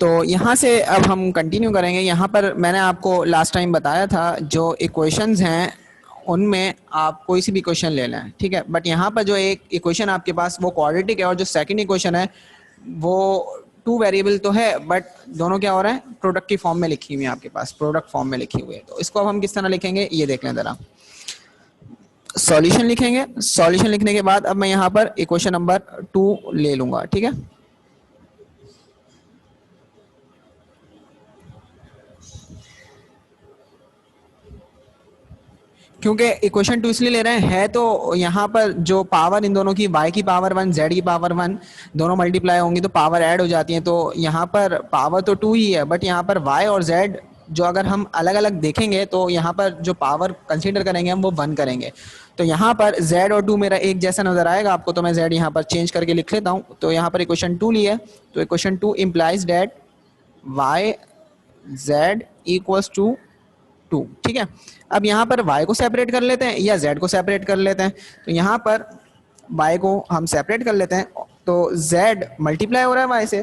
तो यहाँ से अब हम कंटिन्यू करेंगे। यहाँ पर मैंने आपको लास्ट टाइम बताया था जो इक्वेशंस हैं उनमें आप कोई सी भी इक्वेशन ले लें, ठीक है। बट यहाँ पर जो एक इक्वेशन आपके पास वो क्वाड्रेटिक है और जो सेकंड इक्वेशन है वो टू वेरिएबल तो है बट दोनों क्या हो रहा है, प्रोडक्ट की फॉर्म में लिखी हुई है, आपके पास प्रोडक्ट फॉर्म में लिखी हुई है। तो इसको अब हम किस तरह लिखेंगे ये देख लें ज़रा। सॉल्यूशन लिखेंगे, सॉल्यूशन लिखने के बाद अब मैं यहाँ पर इक्वेशन नंबर 2 ले लूँगा, ठीक है। क्योंकि इक्वेशन 2 इसलिए ले रहे हैं, है तो यहाँ पर जो पावर इन दोनों की y की पावर 1 z की पावर 1 दोनों मल्टीप्लाई होंगी तो पावर ऐड हो जाती है। तो यहाँ पर पावर तो 2 ही है बट यहाँ पर y और z जो अगर हम अलग अलग देखेंगे तो यहाँ पर जो पावर कंसीडर करेंगे हम वो 1 करेंगे। तो यहाँ पर z और 2 मेरा एक जैसा नजर आएगा आपको, तो मैं z यहाँ पर चेंज करके लिख लेता हूँ। तो यहाँ पर इक्वेशन 2 ली है, तो equation 2 implies that y z equals to 2, ठीक है। अब यहाँ पर y को सेपरेट कर लेते हैं या z को सेपरेट कर लेते हैं। तो यहाँ पर y को हम सेपरेट कर लेते हैं, तो z मल्टीप्लाई हो रहा है y से,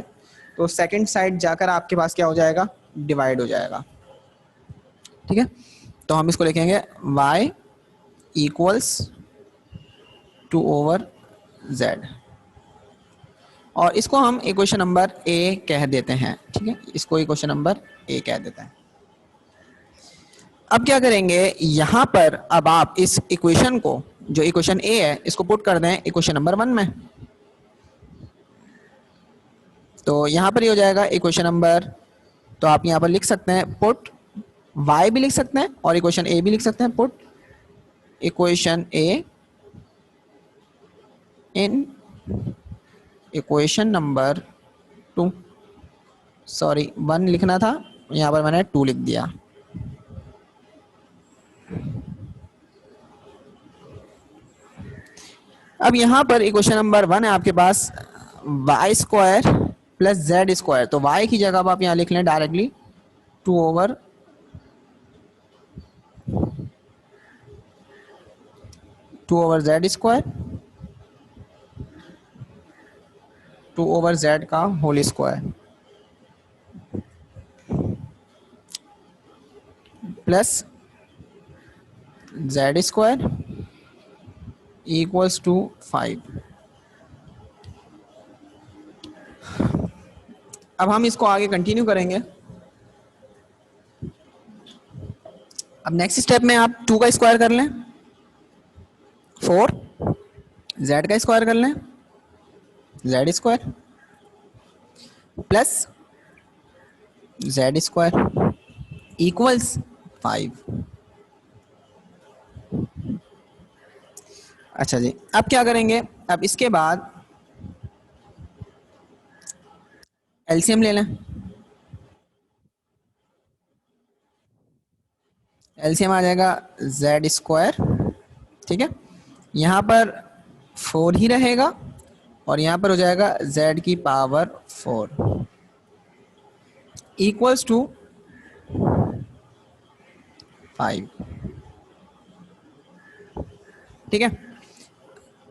तो सेकंड साइड जाकर आपके पास क्या हो जाएगा, डिवाइड हो जाएगा, ठीक है। तो हम इसको लिखेंगे y इक्वल्स 2/z और इसको हम इक्वेशन नंबर a कह देते हैं, ठीक है। इसको इक्वेशन नंबर a कह देते हैं। अब क्या करेंगे, यहां पर अब आप इस इक्वेशन को, जो इक्वेशन ए है, इसको पुट कर दें इक्वेशन नंबर 1 में। तो यहां पर ये हो जाएगा इक्वेशन नंबर, तो आप यहां पर लिख सकते हैं पुट y भी लिख सकते हैं और इक्वेशन ए भी लिख सकते हैं, put equation A in equation number 2, sorry 1 लिखना था, यहां पर मैंने 2 लिख दिया। अब यहाँ पर इक्वेशन नंबर 1 है आपके पास y square plus z square, तो y की जगह आप यहाँ लिख लें डायरेक्टली 2/z स्क्वायर 2/z का whole square plus z square equals to 5। अब हम इसको आगे कंटिन्यू करेंगे। अब नेक्स्ट स्टेप में आप 2 का स्क्वायर कर लें 4, z का स्क्वायर कर लें z square plus z square equals 5। अच्छा जी, अब क्या करेंगे, अब इसके बाद एलसीएम ले लें। एलसीएम आ जाएगा z स्क्वायर, ठीक है। यहाँ पर 4 ही रहेगा और यहाँ पर हो जाएगा z की पावर 4 इक्वल्स टू 5, ठीक है।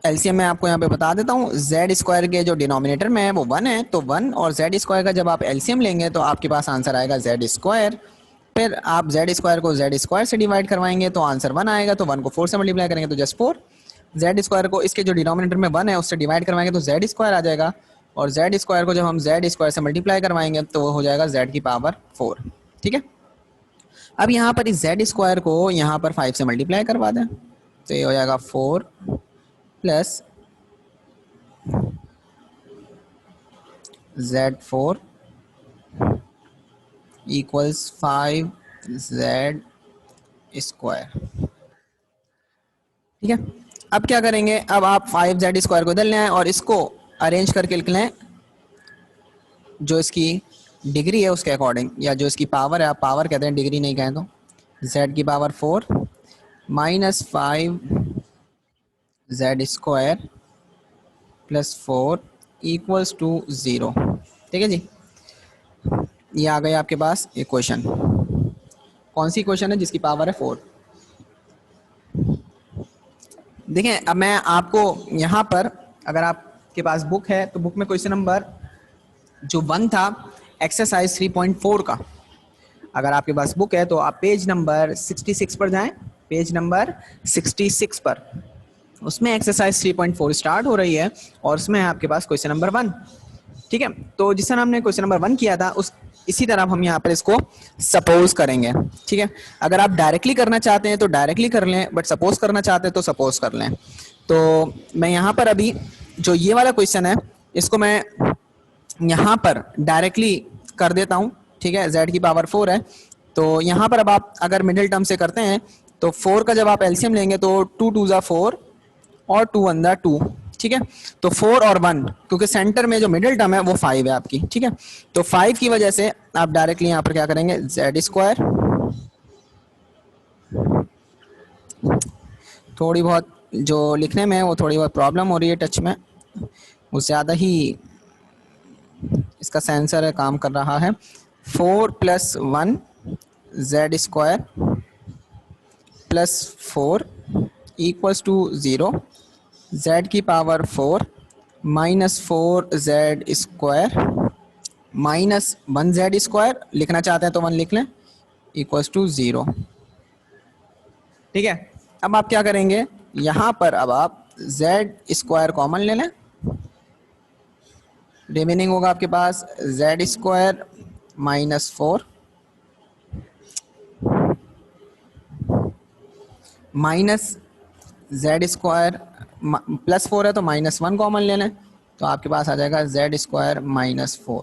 एलसीएम मैं आपको यहाँ पे बता देता हूँ, जेड स्क्वायर के जो डिनोमिनेटर में है वो 1 है, तो 1 और जेड स्क्वायर का जब आप एलसीएम लेंगे तो आपके पास आंसर आएगा जेड स्क्वायर। फिर आप जेड स्क्वायर को जेड स्क्वायर से डिवाइड करवाएंगे तो आंसर 1 आएगा, तो 1 को 4 से मल्टीप्लाई करेंगे तो जस्ट 4। जेड स्क्वायर को इसके जो डिनोमिनेटर में 1 है उससे डिवाइड करवाएंगे तो जेड स्क्वायर आ जाएगा, और जेड स्क्वायर को जब हम जेड स्क्वायर से मल्टीप्लाई करवाएंगे तो वो हो जाएगा जेड की पावर 4, ठीक है। अब यहाँ पर इस जेड स्क्वायर को यहाँ पर 5 से मल्टीप्लाई करवा दें तो ये हो जाएगा 4 plus z4 equals 5z square, ठीक है। अब क्या करेंगे, अब आप 5z स्क्वायर को इधर ले आए और इसको अरेंज करके लिख लें जो इसकी डिग्री है उसके अकॉर्डिंग, या जो इसकी पावर है, आप पावर कहते हैं डिग्री नहीं कहें तो, z की power 4 minus 5z square plus 4 equals to 0, ठीक है जी। ये आ गए आपके पास इक्वेशन। कौन सी इक्वेशन है जिसकी पावर है 4। देखें, अब मैं आपको यहाँ पर, अगर आपके पास बुक है तो बुक में क्वेश्चन नंबर जो 1 था एक्सरसाइज 3.4 का। अगर आपके पास बुक है तो आप पेज नंबर 66 पर जाएं, पेज नंबर 66 पर। उसमें एक्सरसाइज 3.4 स्टार्ट हो रही है और उसमें है आपके पास क्वेश्चन नंबर 1। ठीक है, तो जिस तरह हमने क्वेश्चन नंबर 1 किया था उस इसी तरह हम यहाँ पर इसको सपोज करेंगे। ठीक है, अगर आप डायरेक्टली करना चाहते हैं तो डायरेक्टली कर लें, बट सपोज करना चाहते हैं तो सपोज कर लें। तो मैं यहाँ पर अभी जो ये वाला क्वेश्चन है इसको मैं यहाँ पर डायरेक्टली कर देता हूँ। ठीक है, z की पावर 4 है, तो यहाँ पर अब आप अगर मिडिल टर्म से करते हैं तो 4 का जब आप एलसीएम लेंगे तो 2 2 जा 4 और 2 1 जा 2। ठीक है, तो 4 और 1 क्योंकि सेंटर में जो मिडिल टर्म है वो 5 है आपकी। ठीक है, तो 5 की वजह से आप डायरेक्टली यहाँ पर क्या करेंगे, z स्क्वायर, थोड़ी बहुत जो लिखने में है वो थोड़ी बहुत प्रॉब्लम हो रही है टच में, वो ज़्यादा ही इसका सेंसर है काम कर रहा है। 4 + 1 z स्क्वायर + 4 = 0, z की power 4 -4 z square -1 z square, लिखना चाहते हैं तो 1 लिख लें, = 0। ठीक है, अब आप क्या करेंगे, यहाँ पर अब आप z स्क्वायर कॉमन ले लें, रिमेनिंग होगा आपके पास z square -4 minus z square +4 है तो -1 कॉमन ले लें, तो आपके पास आ जाएगा z स्क्वायर -4।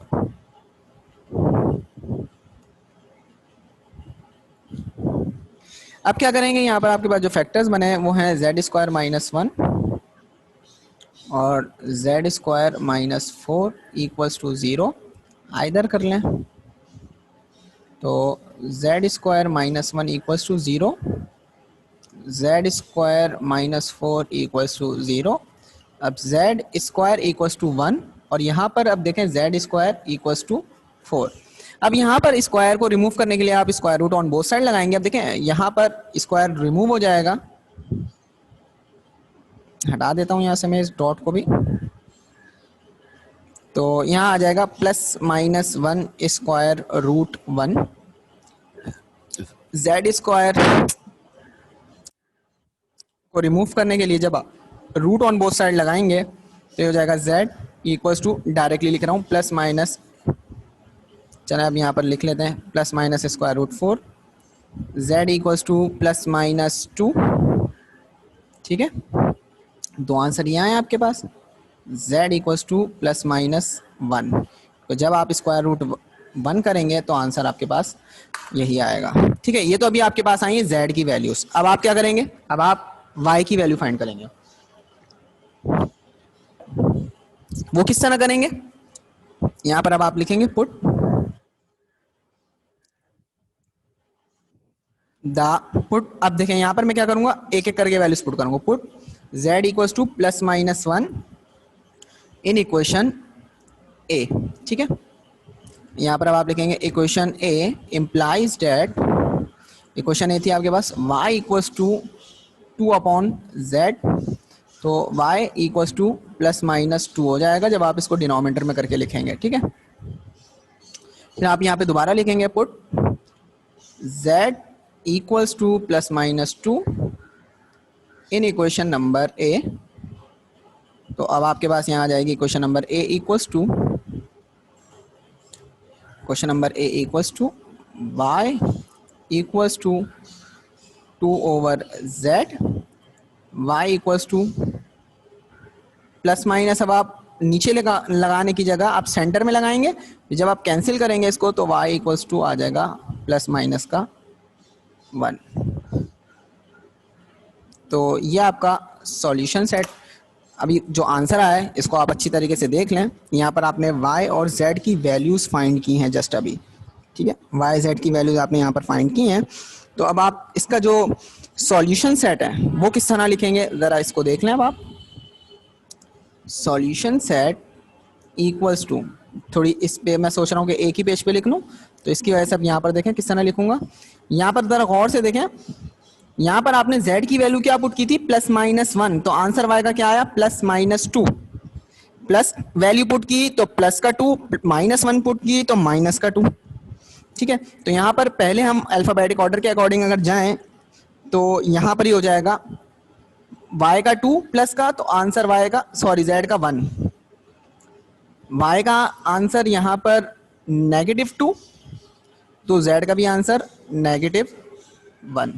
अब क्या करेंगे, यहाँ पर आपके पास जो फैक्टर्स बने हैं वो हैं z स्क्वायर -1 और z स्क्वायर -4 = 0, आइदर कर लें। तो z स्क्वायर -1 = 0, z स्क्वायर -4 = 0। अब z स्क्वायर = 1 और यहाँ पर अब देखें z स्क्वायर = 4। अब यहाँ पर स्क्वायर को रिमूव करने के लिए आप square root on both side लगाएंगे। अब देखें यहाँ पर स्क्वायर रिमूव हो जाएगा, हटा देता हूँ यहाँ से मैं इस डॉट को भी, तो यहाँ आ जाएगा +-1 स्क्वायर रूट 1, z स्क्वायर को रिमूव करने के लिए जब रूट ऑन बोथ साइड लगाएंगे तो हो जाएगा z = डायरेक्टली लिख रहा हूँ +-, चलो अब यहाँ पर लिख लेते हैं +- स्क्वायर रूट 4, z = +-2। ठीक है, दो आंसर यहाँ है आपके पास, z = +-1। तो जब आप स्क्वायर रूट 1 करेंगे तो आंसर आपके पास यही आएगा। ठीक है, ये तो अभी आपके पास आई है z की वैल्यूज। अब आप क्या करेंगे, अब आप y की वैल्यू फाइंड करेंगे। वो किस तरह करेंगे, यहाँ पर अब आप लिखेंगे पुट अब देखें यहाँ पर मैं क्या करूंगा, एक एक करके वैल्यूज पुट करूंगा। Put z = +-1 in equation a। ठीक है, यहाँ पर अब आप लिखेंगे equation a implies date, equation a थी आपके पास y = 2/z, तो y = +-2 हो जाएगा जब आप इसको डिनोमिनेटर में करके लिखेंगे। ठीक है, फिर आप यहाँ पे दोबारा लिखेंगे put z = +-2 in equation number a। तो अब आपके पास यहाँ आ जाएगी equation number a = question number a = y = 2/z, y = +-, अब आप नीचे लगाने की जगह आप सेंटर में लगाएंगे, जब आप कैंसिल करेंगे इसको तो y = आ जाएगा +- का 1। तो ये आपका सॉल्यूशन सेट। अभी जो आंसर आया है इसको आप अच्छी तरीके से देख लें, यहाँ पर आपने y और z की वैल्यूज़ फाइंड की हैं जस्ट अभी। ठीक है, y z की वैल्यूज़ आपने यहाँ पर फाइंड की हैं। तो अब आप इसका जो सॉल्यूशन सेट है वो किस तरह लिखेंगे, ज़रा इसको देख लें। अब आप सॉल्यूशन सेट इक्वल्स टू, थोड़ी इस पे मैं सोच रहा हूँ कि एक ही पेज पे लिख लूँ, तो इसकी वजह से अब यहाँ पर देखें किस तरह लिखूंगा। यहाँ पर ज़रा गौर से देखें, यहाँ पर आपने z की वैल्यू क्या पुट की थी, +-1, तो आंसर y का क्या आया, +-2। प्लस वैल्यू पुट की तो प्लस का 2, -1 पुट की तो माइनस का 2। ठीक है, तो यहाँ पर पहले हम अल्फाबेटिक ऑर्डर के अकॉर्डिंग अगर जाएं तो यहाँ पर ही हो जाएगा y का 2 प्लस का, तो आंसर y का सॉरी z का 1, y का आंसर यहाँ पर -2, तो z का भी आंसर -1।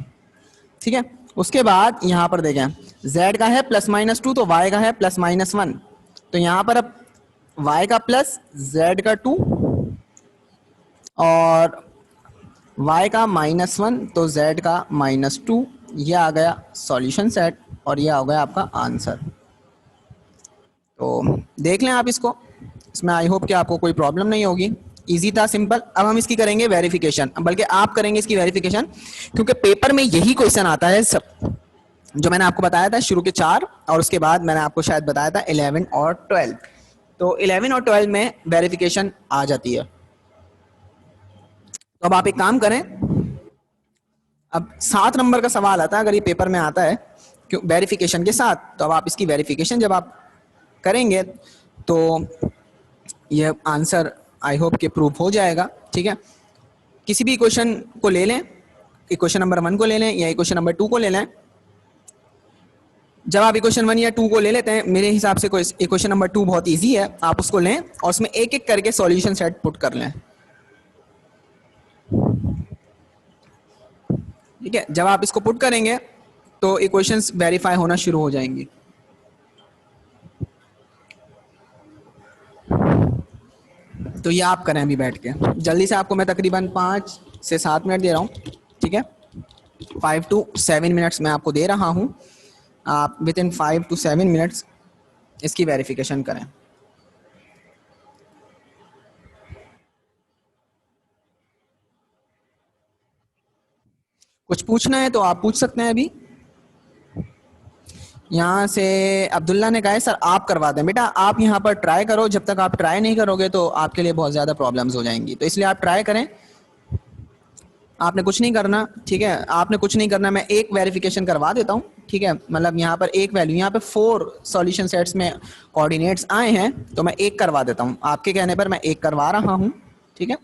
ठीक है, उसके बाद यहाँ पर देखें z का है +-2 तो y का है +-1, तो यहाँ पर अब y का प्लस z का 2 और y का -1 तो z का -2, ये आ गया सॉल्यूशन सेट और ये आ गया आपका आंसर। तो देख लें आप इसको, इसमें आई होप कि आपको कोई प्रॉब्लम नहीं होगी, इजी था, सिंपल। अब हम इसकी करेंगे वेरिफिकेशन, बल्कि आप करेंगे इसकी वेरिफिकेशन, क्योंकि पेपर में यही क्वेश्चन आता है सब, जो मैंने आपको बताया था शुरू के 4 और उसके बाद मैंने आपको शायद बताया था 11 और 12। तो 11 और 12 में वेरिफिकेशन आ जाती है। तो अब आप एक काम करें, अब 7 नंबर का सवाल आता है अगर ये पेपर में आता है क्यों वेरिफिकेशन के साथ, तो अब आप इसकी वेरिफिकेशन जब आप करेंगे तो ये आंसर आई होप के प्रूव हो जाएगा। ठीक है, किसी भी इक्वेशन को ले लें, इक्वेशन नंबर 1 को ले लें या इक्वेशन नंबर 2 को ले लें। जब आप इक्वेशन 1 या 2 को ले लेते हैं, मेरे हिसाब से इक्वेशन नंबर 2 बहुत इजी है, आप उसको लें और उसमें एक एक करके सॉल्यूशन सेट पुट कर लें। ठीक है, जब आप इसको पुट करेंगे तो इक्वेशंस वेरीफाई होना शुरू हो जाएंगी। तो ये आप करें अभी बैठ के जल्दी से, आपको मैं तकरीबन 5 से 7 मिनट दे रहा हूँ। ठीक है, 5 to 7 मिनट्स मैं आपको दे रहा हूँ, आप विद इन 5 to 7 मिनट्स इसकी वेरिफिकेशन करें। कुछ पूछना है तो आप पूछ सकते हैं। अभी यहाँ से अब्दुल्ला ने कहा है सर आप करवा दें। बेटा आप यहाँ पर ट्राई करो, जब तक आप ट्राई नहीं करोगे तो आपके लिए बहुत ज़्यादा प्रॉब्लम्स हो जाएंगी, तो इसलिए आप ट्राई करें। आपने कुछ नहीं करना, ठीक है, आपने कुछ नहीं करना, मैं एक वेरिफिकेशन करवा देता हूँ। ठीक है, मतलब यहाँ पर एक वैल्यू, यहाँ पे 4 सॉल्यूशन सेट्स में कोऑर्डिनेट्स आए हैं तो मैं एक करवा देता हूँ, आपके कहने पर मैं एक करवा रहा हूँ। ठीक है,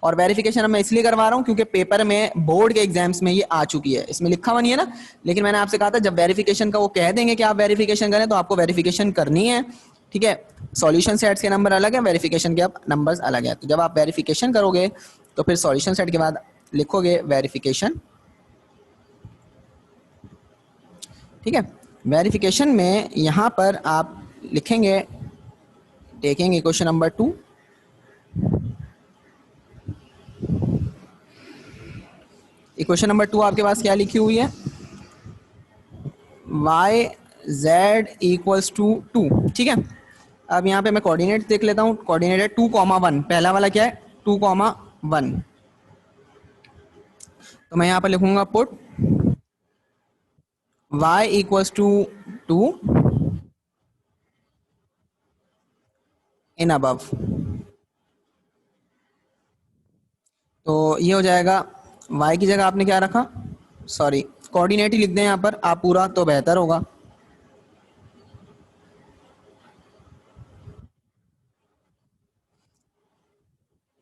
और वेरिफिकेशन मैं इसलिए करवा रहा हूँ क्योंकि पेपर में बोर्ड के एग्जाम्स में ये आ चुकी है, इसमें लिखा हुआ नहीं है ना, लेकिन मैंने आपसे कहा था जब वेरिफिकेशन का वो कह देंगे कि आप वेरिफिकेशन करें तो आपको वेरिफिकेशन करनी है। ठीक है, सॉल्यूशन सेट्स के नंबर अलग है, वेरिफिकेशन के अब नंबर्स अलग है, तो जब आप वेरिफिकेशन करोगे तो फिर सॉल्यूशन सेट के बाद लिखोगे वेरिफिकेशन। ठीक है, वेरिफिकेशन में यहाँ पर आप लिखेंगे taking equation number 2, equation number 2 आपके पास क्या लिखी हुई है, y z इक्वल्स टू 2। ठीक है, अब यहाँ पे मैं कोऑर्डिनेट देख लेता हूँ, कोऑर्डिनेट है 2,1, पहला वाला क्या है 2,1, तो मैं यहाँ पर लिखूंगा put y equals to 2 in above, तो ये हो जाएगा y की जगह आपने क्या रखा, सॉरी कोऑर्डिनेट ही लिख दें यहाँ पर आप पूरा तो बेहतर होगा।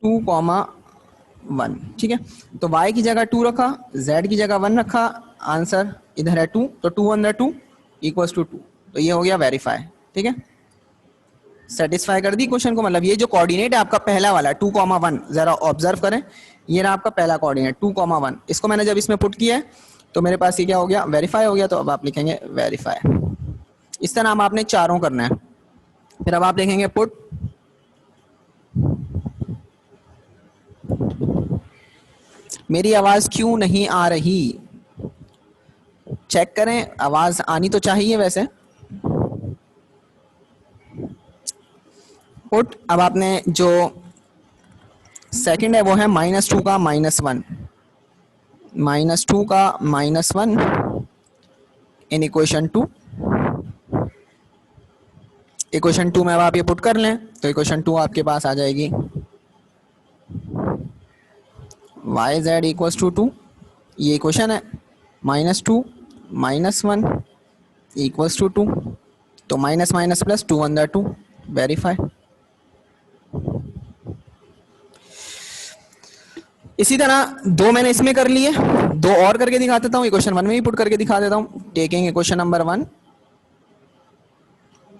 टू कॉमा 1, ठीक है, तो y की जगह 2 रखा, z की जगह 1 रखा, आंसर इधर है 2, तो 2 अंदर 2 इक्वल्स टू 2, तो ये हो गया वेरीफाई। ठीक है, सेटिस्फाई कर दी क्वेश्चन को, मतलब ये जो कोऑर्डिनेट है आपका पहला वाला 2,1, जरा ऑब्जर्व करें, ये रहा आपका पहला कोऑर्डिनेट 2,1, इसको मैंने जब इसमें पुट किया है तो मेरे पास ये क्या हो गया, वेरीफाई हो गया, तो अब आप लिखेंगे वेरीफाई। इस तरह आपने चारों करना है, फिर अब आप लिखेंगे पुट मेरी आवाज क्यों नहीं आ रही, चेक करें, आवाज आनी तो चाहिए वैसे। पुट अब आपने जो सेकंड है वो है -2 का -1, -2 का -1 इन इक्वेशन 2, इक्वेशन 2 में अब आप ये पुट कर लें तो इक्वेशन 2 आपके पास आ जाएगी y z इक्वल्स टू 2, ये इक्वेशन है, -2 -1 इक्वल्स टू 2, तो माइनस माइनस प्लस 2 अंदर 2, वेरीफाई। इसी तरह दो मैंने इसमें कर लिए, दो और करके दिखा देता हूँ, इक्वेशन वन में भी पुट करके दिखा देता हूँ। टेकिंग इक्वेशन नंबर वन,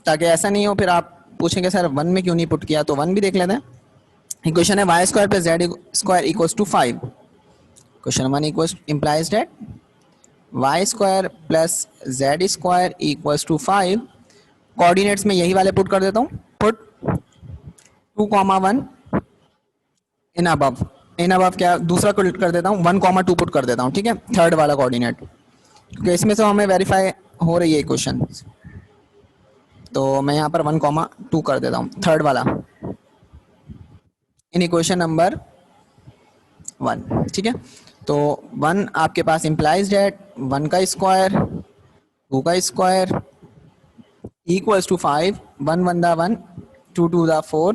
ताकि ऐसा नहीं हो फिर आप पूछेंगे सर वन में क्यों नहीं पुट किया, तो वन भी देख लेते हैं। इक्वेशन है y square plus z square equals to 5। Question one equals implies that y square plus z square equals to 5। Coordinates में यही वाले पुट कर देता हूँ, पुट 2,1 इन अबव क्या दूसरा कर देता हूँ 1,2 पुट कर देता हूँ, ठीक है, थर्ड वाला कोऑर्डिनेट, क्योंकि इसमें से हमें वेरीफाई हो रही है इक्वेशन, तो मैं यहाँ पर 1,2 कर देता हूँ थर्ड वाला इन इक्वेशन नंबर वन, ठीक है। तो वन आपके पास इंप्लाइज डेट 1 का स्क्वायर 2 का स्क्वायर इक्वल्स टू 5, 1 1 दा 1, 2 2 दा 4,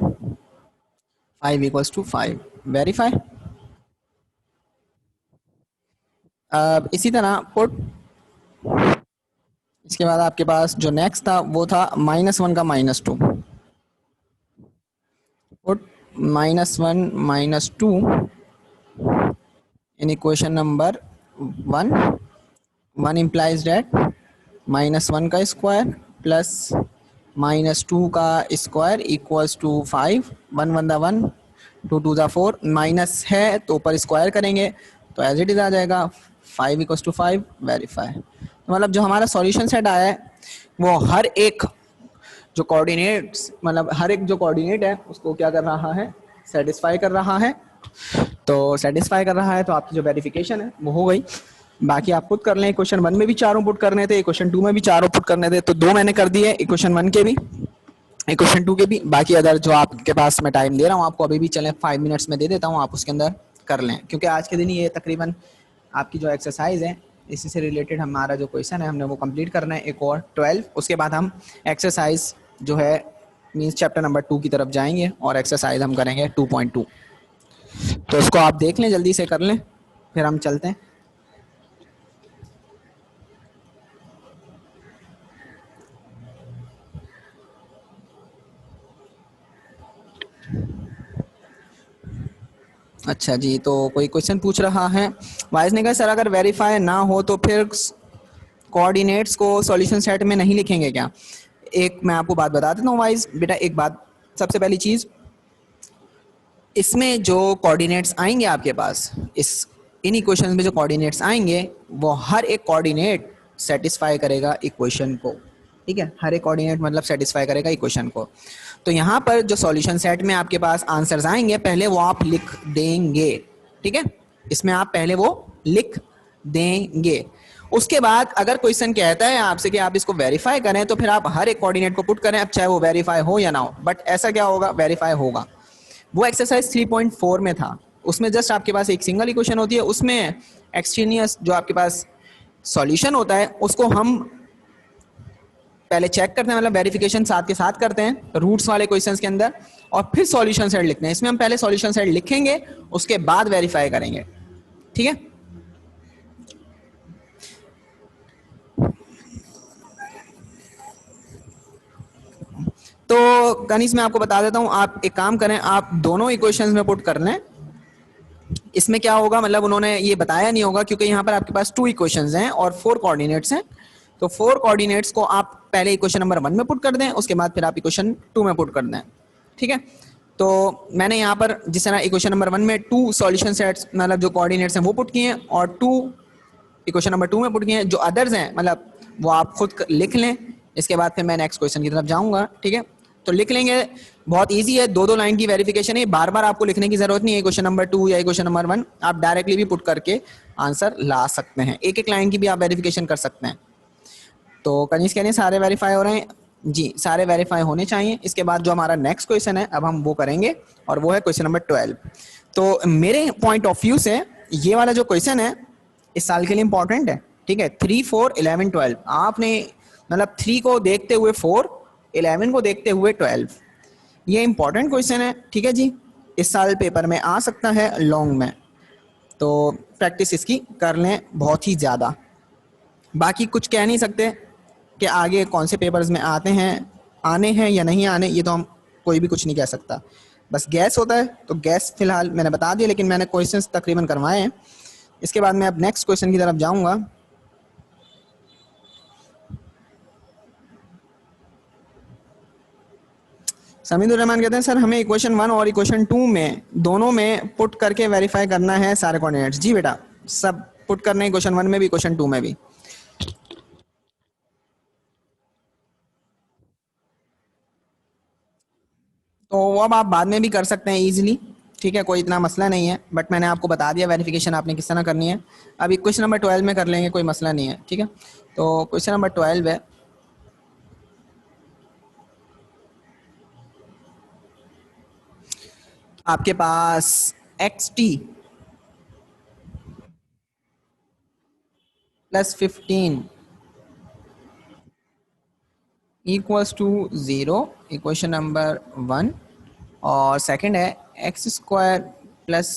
5 इक्वल्स टू 5, वेरीफाई। अब इसी तरह पुट, इसके बाद आपके पास जो नेक्स्ट था वो था -1 का -2, put -1 -2 in equation number one. One implies date -1 का स्क्वायर प्लस -2 का स्क्वायर इक्वल्स टू 5, 1 1 दा 1, 2 2 दा 4, माइनस है तो ऊपर स्क्वायर करेंगे तो एज इट इज आ जाएगा 5 इक्वल्स टू 5, वेरीफाई। तो मतलब जो हमारा सॉल्यूशन सेट आया है वो हर एक जो कोऑर्डिनेट्स, मतलब हर एक जो कोऑर्डिनेट है उसको क्या कर रहा है, सेटिस्फाई कर रहा है। तो सेटिस्फाई कर रहा है तो आपकी जो वेरिफिकेशन है वो हो गई। बाकी आप पुट कर लें, क्वेश्चन वन में भी चारों पुट करने थे, क्वेश्चन टू में भी चारों पुट करने थे, तो दो मैंने कर दिए, क्वेश्चन वन के भी क्वेश्चन टू के भी। बाकी अदर जो आपके पास मैं टाइम दे रहा हूँ आपको अभी भी चलें 5 मिनट्स में दे देता हूँ, आप उसके अंदर कर लें, क्योंकि आज के दिन ये तकरीबन आपकी जो एक्सरसाइज है इसी से रिलेटेड हमारा जो क्वेश्चन है हमने वो कंप्लीट करना है, एक और 12। उसके बाद हम एक्सरसाइज जो है मीन्स चैप्टर नंबर 2 की तरफ जाएंगे और एक्सरसाइज हम करेंगे 2.2। तो इसको आप देख लें, जल्दी से कर लें, फिर हम चलते हैं। अच्छा जी, तो कोई क्वेश्चन पूछ रहा है, वाइज ने कहा सर अगर वेरीफाई ना हो तो फिर कोऑर्डिनेट्स को सॉल्यूशन सेट में नहीं लिखेंगे क्या? एक मैं आपको बात बता देता हूँ वाइज बेटा, एक बात, सबसे पहली चीज़, इसमें जो कोऑर्डिनेट्स आएंगे आपके पास, इस इन इक्वेशन में जो कोऑर्डिनेट्स आएंगे वो हर एक कोऑर्डिनेट सेटिस्फाई करेगा इक्वेशन को, ठीक है, हर एक कोऑर्डिनेट मतलब सेटिस्फाई करेगा इक्वेशन को। तो यहाँ पर जो सॉल्यूशन सेट में आपके पास आंसर्स आएंगे पहले वो आप लिख देंगे, ठीक है, इसमें आप पहले वो लिख देंगे। उसके बाद अगर क्वेश्चन कहता है आपसे कि आप इसको वेरीफाई करें तो फिर आप हर एक कोऑर्डिनेट को पुट करें, अब चाहे वो वेरीफाई हो या ना हो, बट ऐसा क्या होगा, वेरीफाई होगा। वो एक्सरसाइज 3.4 में था, उसमें जस्ट आपके पास एक सिंगल इक्वेशन होती है, उसमें एक्सट्रेनियस जो आपके पास सॉल्यूशन होता है उसको हम पहले चेक करते हैं, मतलब वेरिफिकेशन साथ के साथ करते हैं रूट्स वाले क्वेश्चंस के अंदर, और फिर सॉल्यूशन सेट लिखते हैं। इसमें हम पहले सॉल्यूशन सेट लिखेंगे उसके बाद वेरीफाई करेंगे, ठीक है। तो कनीस मैं आपको बता देता हूं, आप एक काम करें, आप दोनों इक्वेशंस में पुट कर लें। इसमें क्या होगा, मतलब उन्होंने ये बताया नहीं होगा क्योंकि यहाँ पर आपके पास 2 इक्वेशंस हैं और 4 कोऑर्डिनेट्स हैं, तो 4 कोऑर्डिनेट्स को आप पहले इक्वेशन नंबर 1 में पुट कर दें, उसके बाद फिर आप इक्वेशन 2 में पुट कर दें, ठीक है। तो मैंने यहाँ पर जिस तरह इक्वेशन नंबर 1 में 2 सॉल्यूशन सेट्स मतलब जो कोऑर्डिनेट्स हैं वो पुट किए हैं, और 2 इक्वेशन नंबर 2 में पुट किए हैं। जो अदर्स हैं मतलब वो आप खुद लिख लें, इसके बाद फिर मैं नेक्स्ट क्वेश्चन की तरफ जाऊँगा, ठीक है। तो लिख लेंगे, बहुत इजी है, 2-2 लाइन की वेरिफिकेशन है, बार बार आपको लिखने की जरूरत नहीं है। क्वेश्चन नंबर 2 या क्वेश्चन नंबर 1 आप डायरेक्टली भी पुट करके आंसर ला सकते हैं, एक एक लाइन की भी आप वेरिफिकेशन कर सकते हैं। तो कनीस कह रहे हैं सारे वेरीफाई हो रहे हैं जी, सारे वेरीफाई होने चाहिए। इसके बाद जो हमारा नेक्स्ट क्वेश्चन है अब हम वो करेंगे, और वो है क्वेश्चन नंबर 12। तो मेरे पॉइंट ऑफ व्यू से ये वाला जो क्वेश्चन है इस साल के लिए इंपॉर्टेंट है, ठीक है। 3, 4, 11, 12 आपने मतलब 3 को देखते हुए 4, 11 को देखते हुए 12, ये इंपॉर्टेंट क्वेश्चन है, ठीक है जी। इस साल पेपर में आ सकता है लॉन्ग में, तो प्रैक्टिस इसकी कर लें बहुत ही ज़्यादा। बाकी कुछ कह नहीं सकते कि आगे कौन से पेपर्स में आते हैं, आने हैं या नहीं आने, ये तो हम कोई भी कुछ नहीं कह सकता, बस गैस होता है। तो गैस फिलहाल मैंने बता दिया, लेकिन मैंने क्वेश्चंस तकरीबन करवाए हैं। इसके बाद मैं अब नेक्स्ट क्वेश्चन की तरफ जाऊंगा। समीदुर रहमान कहते हैं सर हमें इक्वेशन 1 और इक्वेशन 2 में दोनों में पुट करके वेरीफाई करना है सारे कोऑर्डिनेट्स। जी बेटा, सब पुट करने हैं, इक्वेशन 1 में भी इक्वेशन 2 में भी। तो अब आप बाद में भी कर सकते हैं इजीली, ठीक है, कोई इतना मसला नहीं है, बट मैंने आपको बता दिया वेरिफिकेशन आपने किस तरह करनी है। अब क्वेश्चन नंबर 12 में कर लेंगे, कोई मसला नहीं है, ठीक है। तो क्वेश्चन नंबर 12 है, आपके पास x t plus 15 equals to 0, equation number 1। और सेकंड है x square plus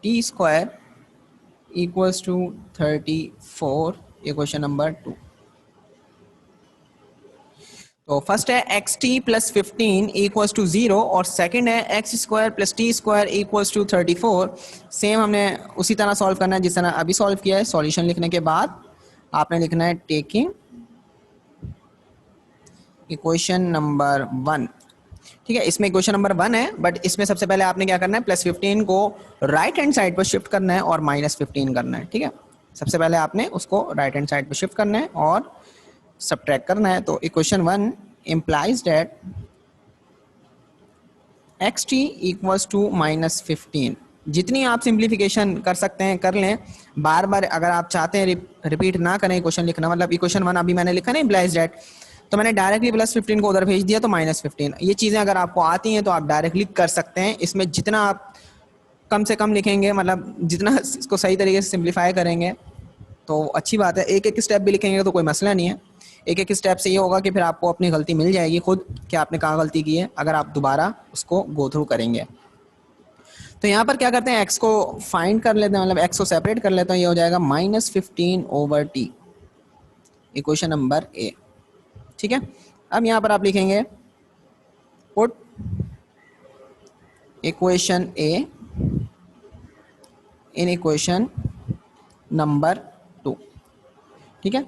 t square equals to 34, equation number 2। तो फर्स्ट है x t plus 15 equals to 0 और सेकंड है x square plus t square equals to 34। Same हमने उसी तरह solve करना है जिस तरह अभी सॉल्व किया है। सॉल्यूशन लिखने के बाद आपने लिखना है टेकिंग इक्वेशन नंबर 1, ठीक है। इसमें इक्वेशन नंबर 1 है, बट इसमें सबसे पहले आपने क्या करना है, प्लस 15 को राइट हैंड साइड पर शिफ्ट करना है और माइनस 15 करना है, ठीक है। सबसे पहले आपने उसको राइट हैंड साइड पर शिफ्ट करना है और सब्ट्रैक्ट करना है। तो equation 1 implies that x t equals to minus 15। जितनी आप सिंप्लीफिकेशन कर सकते हैं कर लें, बार बार अगर आप चाहते हैं रिपीट ना करें क्वेश्चन लिखना, मतलब इक्वेशन 1 अभी मैंने लिखा ना implies that, तो मैंने डायरेक्टली प्लस 15 को उधर भेज दिया तो माइनस 15। ये चीज़ें अगर आपको आती हैं तो आप डायरेक्टली कर सकते हैं। इसमें जितना आप कम से कम लिखेंगे, मतलब जितना इसको सही तरीके से सिंप्लीफाई करेंगे तो अच्छी बात है। एक एक स्टेप भी लिखेंगे तो कोई मसला नहीं है। एक एक स्टेप से ये होगा कि फिर आपको अपनी गलती मिल जाएगी खुद कि आपने कहाँ गलती की है, अगर आप दोबारा उसको गो थ्रू करेंगे। तो यहाँ पर क्या करते हैं, एक्स को फाइंड कर लेते हैं, मतलब एक्स को सेपरेट कर लेते हैं। ये हो जाएगा minus 15 over T, equation number A, ठीक है। अब यहाँ पर आप लिखेंगे put equation A in equation number 2, ठीक है।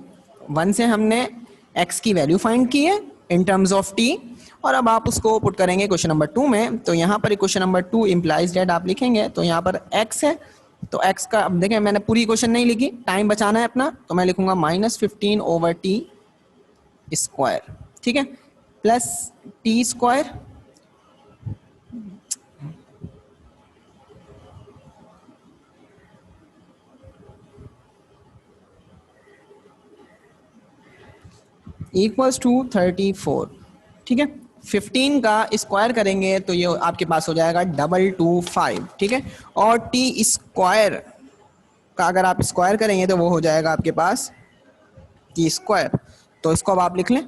1 से हमने x की वैल्यू फाइंड की है इन टर्म्स ऑफ t, और अब आप उसको पुट करेंगे क्वेश्चन नंबर 2 में। तो यहाँ पर क्वेश्चन नंबर 2 इम्प्लाइज डेट आप लिखेंगे, तो यहाँ पर x है, तो x का अब देखें मैंने पूरी क्वेश्चन नहीं लिखी, टाइम बचाना है अपना, तो मैं लिखूंगा माइनस 15 ओवर टी स्क्वायर, ठीक है, plus t square equals to 34, ठीक है। 15 का स्क्वायर करेंगे तो ये आपके पास हो जाएगा 225, ठीक है। और टी स्क्वायर का अगर आप स्क्वायर करेंगे तो वो हो जाएगा आपके पास टी स्क्वायर। तो इसको अब आप लिख लें,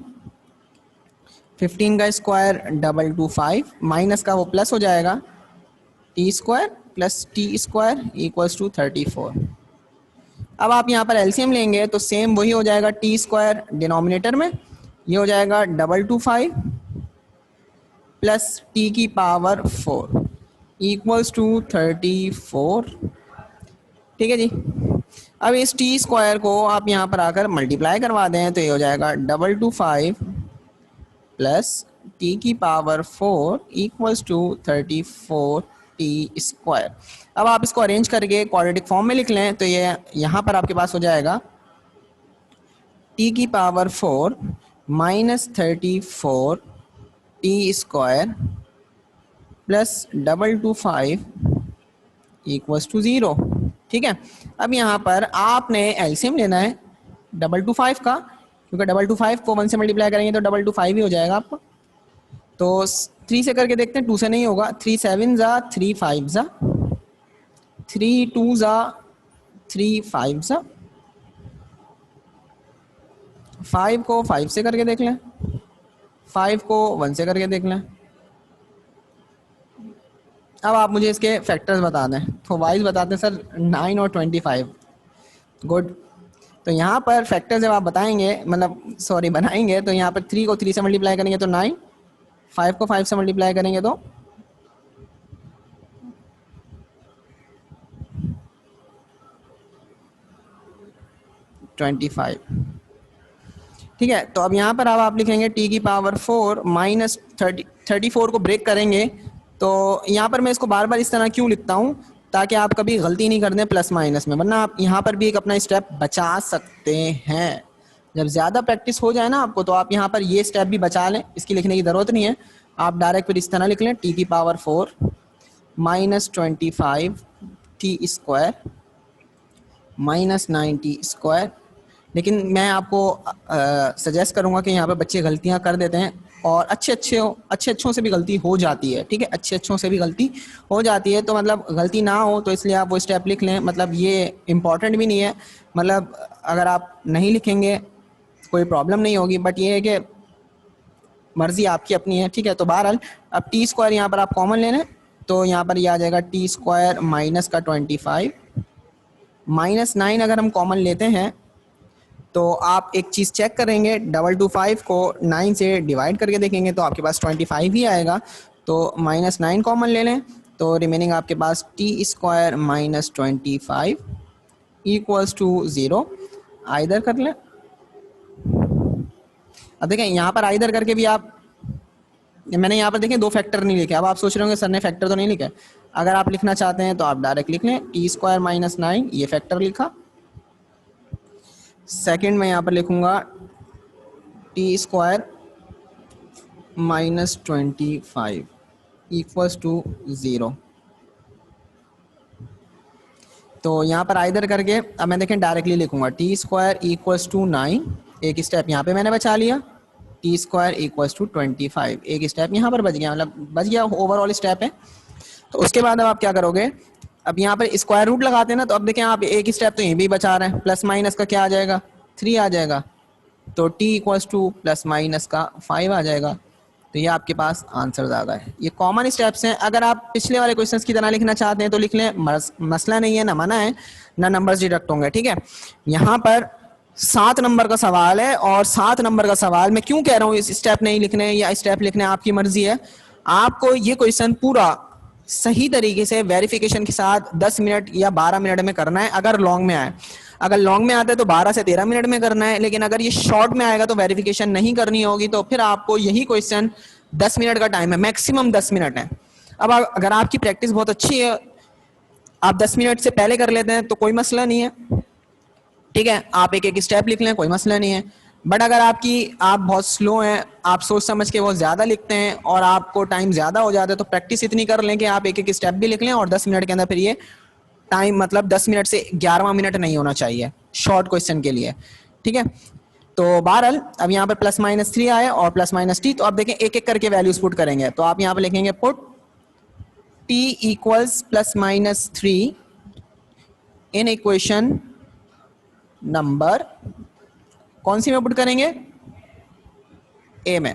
15 का स्क्वायर 225 माइनस का वो प्लस हो जाएगा t square plus t square equals to 34। अब आप यहाँ पर एलसीएम लेंगे तो सेम वही हो जाएगा, टी स्क्वायर डिनोमिनेटर में, ये हो जाएगा 225 प्लस टी की पावर 4 इक्वल्स टू 34, ठीक है जी। अब इस टी स्क्वायर को आप यहाँ पर आकर मल्टीप्लाई करवा दें तो ये हो जाएगा 225 प्लस टी की power 4 equals to 34 t square. अब आप इसको अरेंज करके क्वाड्रेटिक फॉर्म में लिख लें तो ये यहाँ पर आपके पास हो जाएगा टी की power 4 minus 34 t square plus 225 equals to 0, ठीक है। अब यहाँ पर आपने एलसीएम लेना है 225 का, क्योंकि 225 को 1 से मल्टीप्लाई करेंगे तो 225 ही हो जाएगा आपको। तो 3 से करके देखते हैं, 2 से नहीं होगा, 3 7 जा 3 5 जा 3 2 जा 3 5 जा 5 को 5 से करके देख लें, 5 को 1 से करके देख लें। अब आप मुझे इसके फैक्टर्स बता दें, तो वाइज बताते हैं सर 9 और 25, गुड। तो यहाँ पर फैक्टर जब आप बताएंगे, मतलब सॉरी बनाएंगे, तो यहाँ पर 3 को 3 से मल्टीप्लाई करेंगे तो 9, 5 को 5 से मल्टीप्लाई करेंगे तो 25। ठीक है, तो अब यहाँ पर अब आप लिखेंगे टी की पावर 4 माइनस 34 को ब्रेक करेंगे। तो यहाँ पर मैं इसको बार बार इस तरह क्यों लिखता हूँ, ताकि आप कभी गलती नहीं कर दें प्लस माइनस में, वरना आप यहाँ पर भी एक अपना स्टेप बचा सकते हैं। जब ज़्यादा प्रैक्टिस हो जाए ना आपको, तो आप यहाँ पर ये स्टेप भी बचा लें, इसकी लिखने की ज़रूरत नहीं है। आप डायरेक्ट फिर इस तरह लिख लें टी की power 4 minus 25 T square minus 9 T square. लेकिन मैं आपको सजेस्ट करूंगा कि यहाँ पे बच्चे गलतियाँ कर देते हैं, और अच्छे अच्छों से भी गलती हो जाती है। ठीक है, अच्छे अच्छों से भी गलती हो जाती है, तो मतलब गलती ना हो तो इसलिए आप वो स्टेप लिख लें। मतलब ये इम्पॉर्टेंट भी नहीं है, मतलब अगर आप नहीं लिखेंगे कोई प्रॉब्लम नहीं होगी, बट ये है कि मर्जी आपकी अपनी है। ठीक है, तो बहरहाल अब टी स्क्वायर यहाँ पर आप कॉमन ले लें, तो यहाँ पर ये आ जाएगा टी स्क्वायर माइनस का 25 माइनस 9। अगर हम कॉमन लेते हैं तो आप एक चीज़ चेक करेंगे, 225 को 9 से डिवाइड करके देखेंगे तो आपके पास 25 ही आएगा। तो माइनस 9 कॉमन ले लें, तो रिमेनिंग आपके पास t square minus 25 equals to 0। Either कर लें। अब देखें यहाँ पर आइदर करके भी आप, मैंने यहाँ पर देखें 2 फैक्टर नहीं लिखे। अब आप सोच रहे होंगे सर ने फैक्टर तो नहीं लिखा। अगर आप लिखना चाहते हैं तो आप डायरेक्ट लिख लें टी स्क्वायर माइनस 9, ये फैक्टर लिखा। सेकंड में यहाँ पर लिखूंगा t square minus 25 equals to 0। तो यहाँ पर आइदर करके अब मैं देखें डायरेक्टली लिखूंगा टी स्क्वायर इक्वल्स टू 9, एक स्टेप यहाँ पे मैंने बचा लिया। टी स्क्वायर इक्वल्स टू 25, एक स्टेप यहाँ पर बच गया, मतलब बच गया, ओवरऑल स्टेप है। तो उसके बाद अब आप क्या करोगे, अब यहाँ पर स्क्वायर रूट लगाते हैं ना, तो अब देखें आप एक स्टेप तो यहीं भी बचा रहे हैं, प्लस माइनस का क्या आ जाएगा 3 आ जाएगा। तो t equals two plus minus का 5 आ जाएगा। तो ये आपके पास आंसर ज़्यादा है। ये कॉमन स्टेप्स हैं। अगर आप पिछले वाले क्वेश्चंस की तरह लिखना चाहते हैं तो लिख लें, मसला नहीं है, ना मना है, ना नंबर्स डिडक्ट होंगे। ठीक है, यहाँ पर 7 नंबर का सवाल है, और 7 नंबर का सवाल मैं क्यों कह रहा हूँ इस स्टेप नहीं लिखने या स्टेप लिखने, आपकी मर्जी है। आपको ये क्वेश्चन पूरा सही तरीके से वेरिफिकेशन के साथ 10 मिनट या 12 मिनट में करना है, अगर लॉन्ग में आए। अगर लॉन्ग में आता है तो 12 से 13 मिनट में करना है, लेकिन अगर ये शॉर्ट में आएगा तो वेरिफिकेशन नहीं करनी होगी, तो फिर आपको यही क्वेश्चन 10 मिनट का टाइम है, मैक्सिमम 10 मिनट है। अब अगर आपकी प्रैक्टिस बहुत अच्छी है, आप 10 मिनट से पहले कर लेते हैं तो कोई मसला नहीं है। ठीक है, आप एक एक स्टेप लिख लें, कोई मसला नहीं है। बट अगर आप बहुत स्लो हैं, आप सोच समझ के बहुत ज़्यादा लिखते हैं और आपको टाइम ज़्यादा हो जाता है, तो प्रैक्टिस इतनी कर लें कि आप एक एक स्टेप भी लिख लें, और 10 मिनट के अंदर फिर ये टाइम, मतलब 10 मिनट से 11वां मिनट नहीं होना चाहिए शॉर्ट क्वेश्चन के लिए। ठीक है, तो बहरहाल अब यहाँ पर प्लस माइनस 3 आए और प्लस माइनस टी, तो आप देखें एक एक करके वैल्यूज पुट करेंगे। तो आप यहाँ पर लिखेंगे put T equals plus minus 3 in equation number, कौन सी में पुट करेंगे, ए में,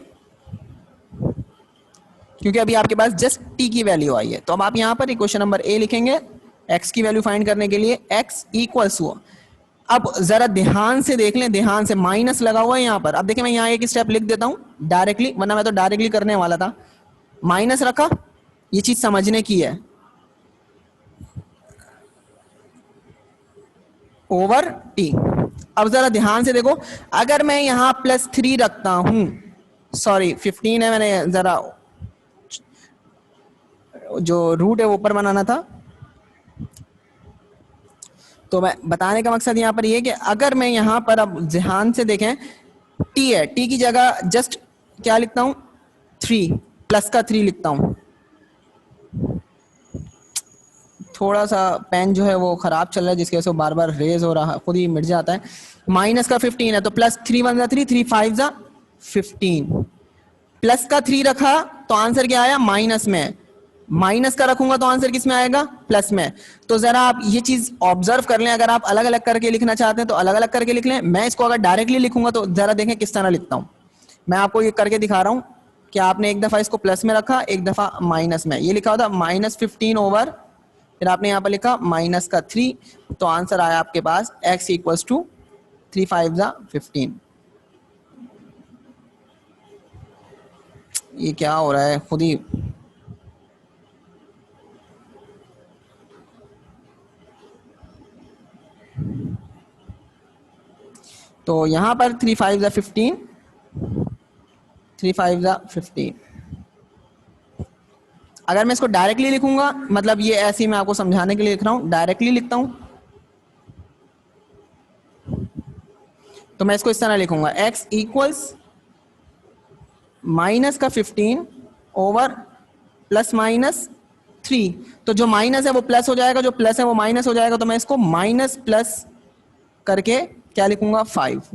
क्योंकि अभी आपके पास जस्ट टी की वैल्यू आई है। तो अब आप यहाँ पर इक्वेशन नंबर ए लिखेंगे एक्स की वैल्यू फाइंड करने के लिए, एक्स इक्वल्स हुआ। अब जरा ध्यान से देख लें, ध्यान से, माइनस लगा हुआ है यहाँ पर। अब देखिए मैं यहाँ एक स्टेप लिख देता हूँ डायरेक्टली, वरना मैं तो डायरेक्टली करने वाला था। माइनस रखा, ये चीज समझने की है, ओवर टी। अब जरा ध्यान से देखो, अगर मैं यहां +3 रखता हूं, सॉरी 15 है, मैंने जरा जो रूट है वो ऊपर बनाना था। तो मैं बताने का मकसद यहां पर ये कि अगर मैं यहां पर, अब ध्यान से देखें, टी है, टी की जगह जस्ट क्या लिखता हूं 3, प्लस का 3 लिखता हूं। थोड़ा सा पेन जो है वो खराब चल रहा है, जिसकी वजह से बार बार रेज हो रहा है, खुद ही मिट जाता है। माइनस का 15 है, तो प्लस 3 1 3, 3 5 15, प्लस का 3 रखा तो आंसर क्या आया, माइनस में। माइनस का रखूंगा तो आंसर किस में आएगा, प्लस में। तो जरा आप ये चीज ऑब्जर्व कर लें, अगर आप अलग अलग करके लिखना चाहते हैं तो अलग अलग करके लिख लें। मैं इसको अगर डायरेक्टली लिखूंगा तो जरा देखें किस तरह लिखता हूं। मैं आपको ये करके दिखा रहा हूं कि आपने एक दफा इसको प्लस में रखा, एक दफा माइनस में। ये लिखा होता -15 ओवर, फिर आपने यहाँ पर लिखा -3, तो आंसर आया आपके पास x इक्वल्स टू 3 5 जा 15। ये क्या हो रहा है खुद ही। तो यहाँ पर 3 5 जा 15, 3 5 जा 15। अगर मैं इसको डायरेक्टली लिखूंगा, मतलब ये ऐसे ही मैं आपको समझाने के लिए लिख रहा हूं, डायरेक्टली लिखता हूं तो मैं इसको इस तरह लिखूंगा, x इक्वल्स माइनस का 15 ओवर प्लस माइनस 3। तो जो माइनस है वो प्लस हो जाएगा, जो प्लस है वो माइनस हो जाएगा, तो मैं इसको माइनस प्लस करके क्या लिखूंगा 5।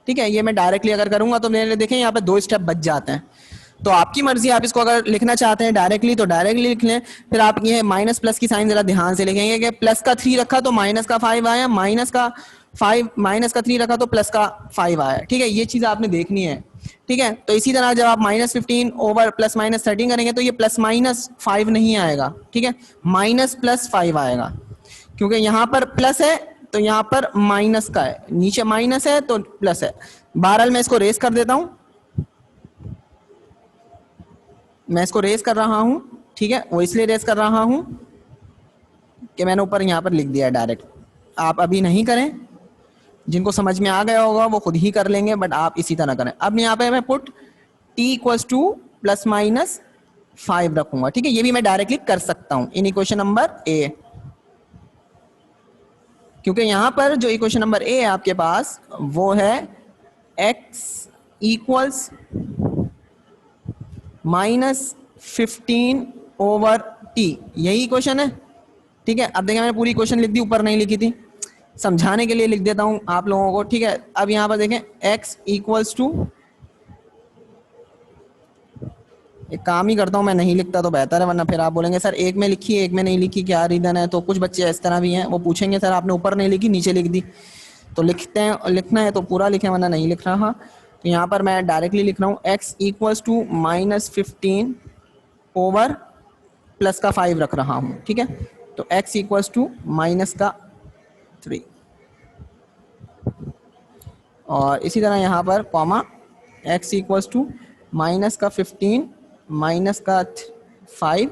ठीक है, ये मैं डायरेक्टली अगर करूंगा तो मेरे देखें यहाँ पे 2 स्टेप बच जाते हैं। तो आपकी मर्जी, आप इसको अगर लिखना चाहते हैं डायरेक्टली तो डायरेक्टली लिख लें। फिर आप ये माइनस प्लस की साइन जरा ध्यान से लिखेंगे कि प्लस का 3 रखा तो माइनस का 5 आया, माइनस का 3 रखा तो प्लस का 5 आया। ठीक है, ये चीज आपने देखनी है। ठीक है, तो इसी तरह जब आप माइनस 15 ओवर प्लस माइनस 13 करेंगे तो ये प्लस माइनस 5 नहीं आएगा, ठीक है, माइनस प्लस 5 आएगा, क्योंकि यहाँ पर प्लस है तो यहाँ पर माइनस का है, नीचे माइनस है तो प्लस है। बहरहाल मैं इसको रेस कर देता हूं, मैं इसको रेस कर रहा हूं। ठीक है, वो इसलिए रेस कर रहा हूं कि मैंने ऊपर यहाँ पर लिख दिया है डायरेक्ट। आप अभी नहीं करें, जिनको समझ में आ गया होगा वो खुद ही कर लेंगे, बट आप इसी तरह करें। अब यहाँ पे मैं put t equals two plus minus 5 रखूंगा। ठीक है, ये भी मैं डायरेक्टली कर सकता हूं इन इक्वेशन नंबर ए, क्योंकि यहां पर जो इक्वेशन नंबर ए है आपके पास वो है x equals minus 15 over t, यही इक्वेशन है। ठीक है, अब देखिए मैंने पूरी इक्वेशन लिख दी, ऊपर नहीं लिखी थी, समझाने के लिए लिख देता हूं आप लोगों को। ठीक है, अब यहां पर देखें x इक्वल्स टू, एक काम ही करता हूं, मैं नहीं लिखता तो बेहतर है, वरना फिर आप बोलेंगे सर एक में लिखी एक में नहीं लिखी, क्या रीजन है। तो कुछ बच्चे इस तरह भी हैं, वो पूछेंगे सर आपने ऊपर नहीं लिखी नीचे लिख दी। तो लिखते हैं, लिखना है तो पूरा लिखें, वरना नहीं लिख रहा। तो यहाँ पर मैं डायरेक्टली लिख रहा हूँ x equals to minus 15 over plus का 5 रख रहा हूँ। ठीक है, तो x इक्वल्स टू माइनस का 3, और इसी तरह यहाँ पर comma x equals to minus का 15 माइनस का 5,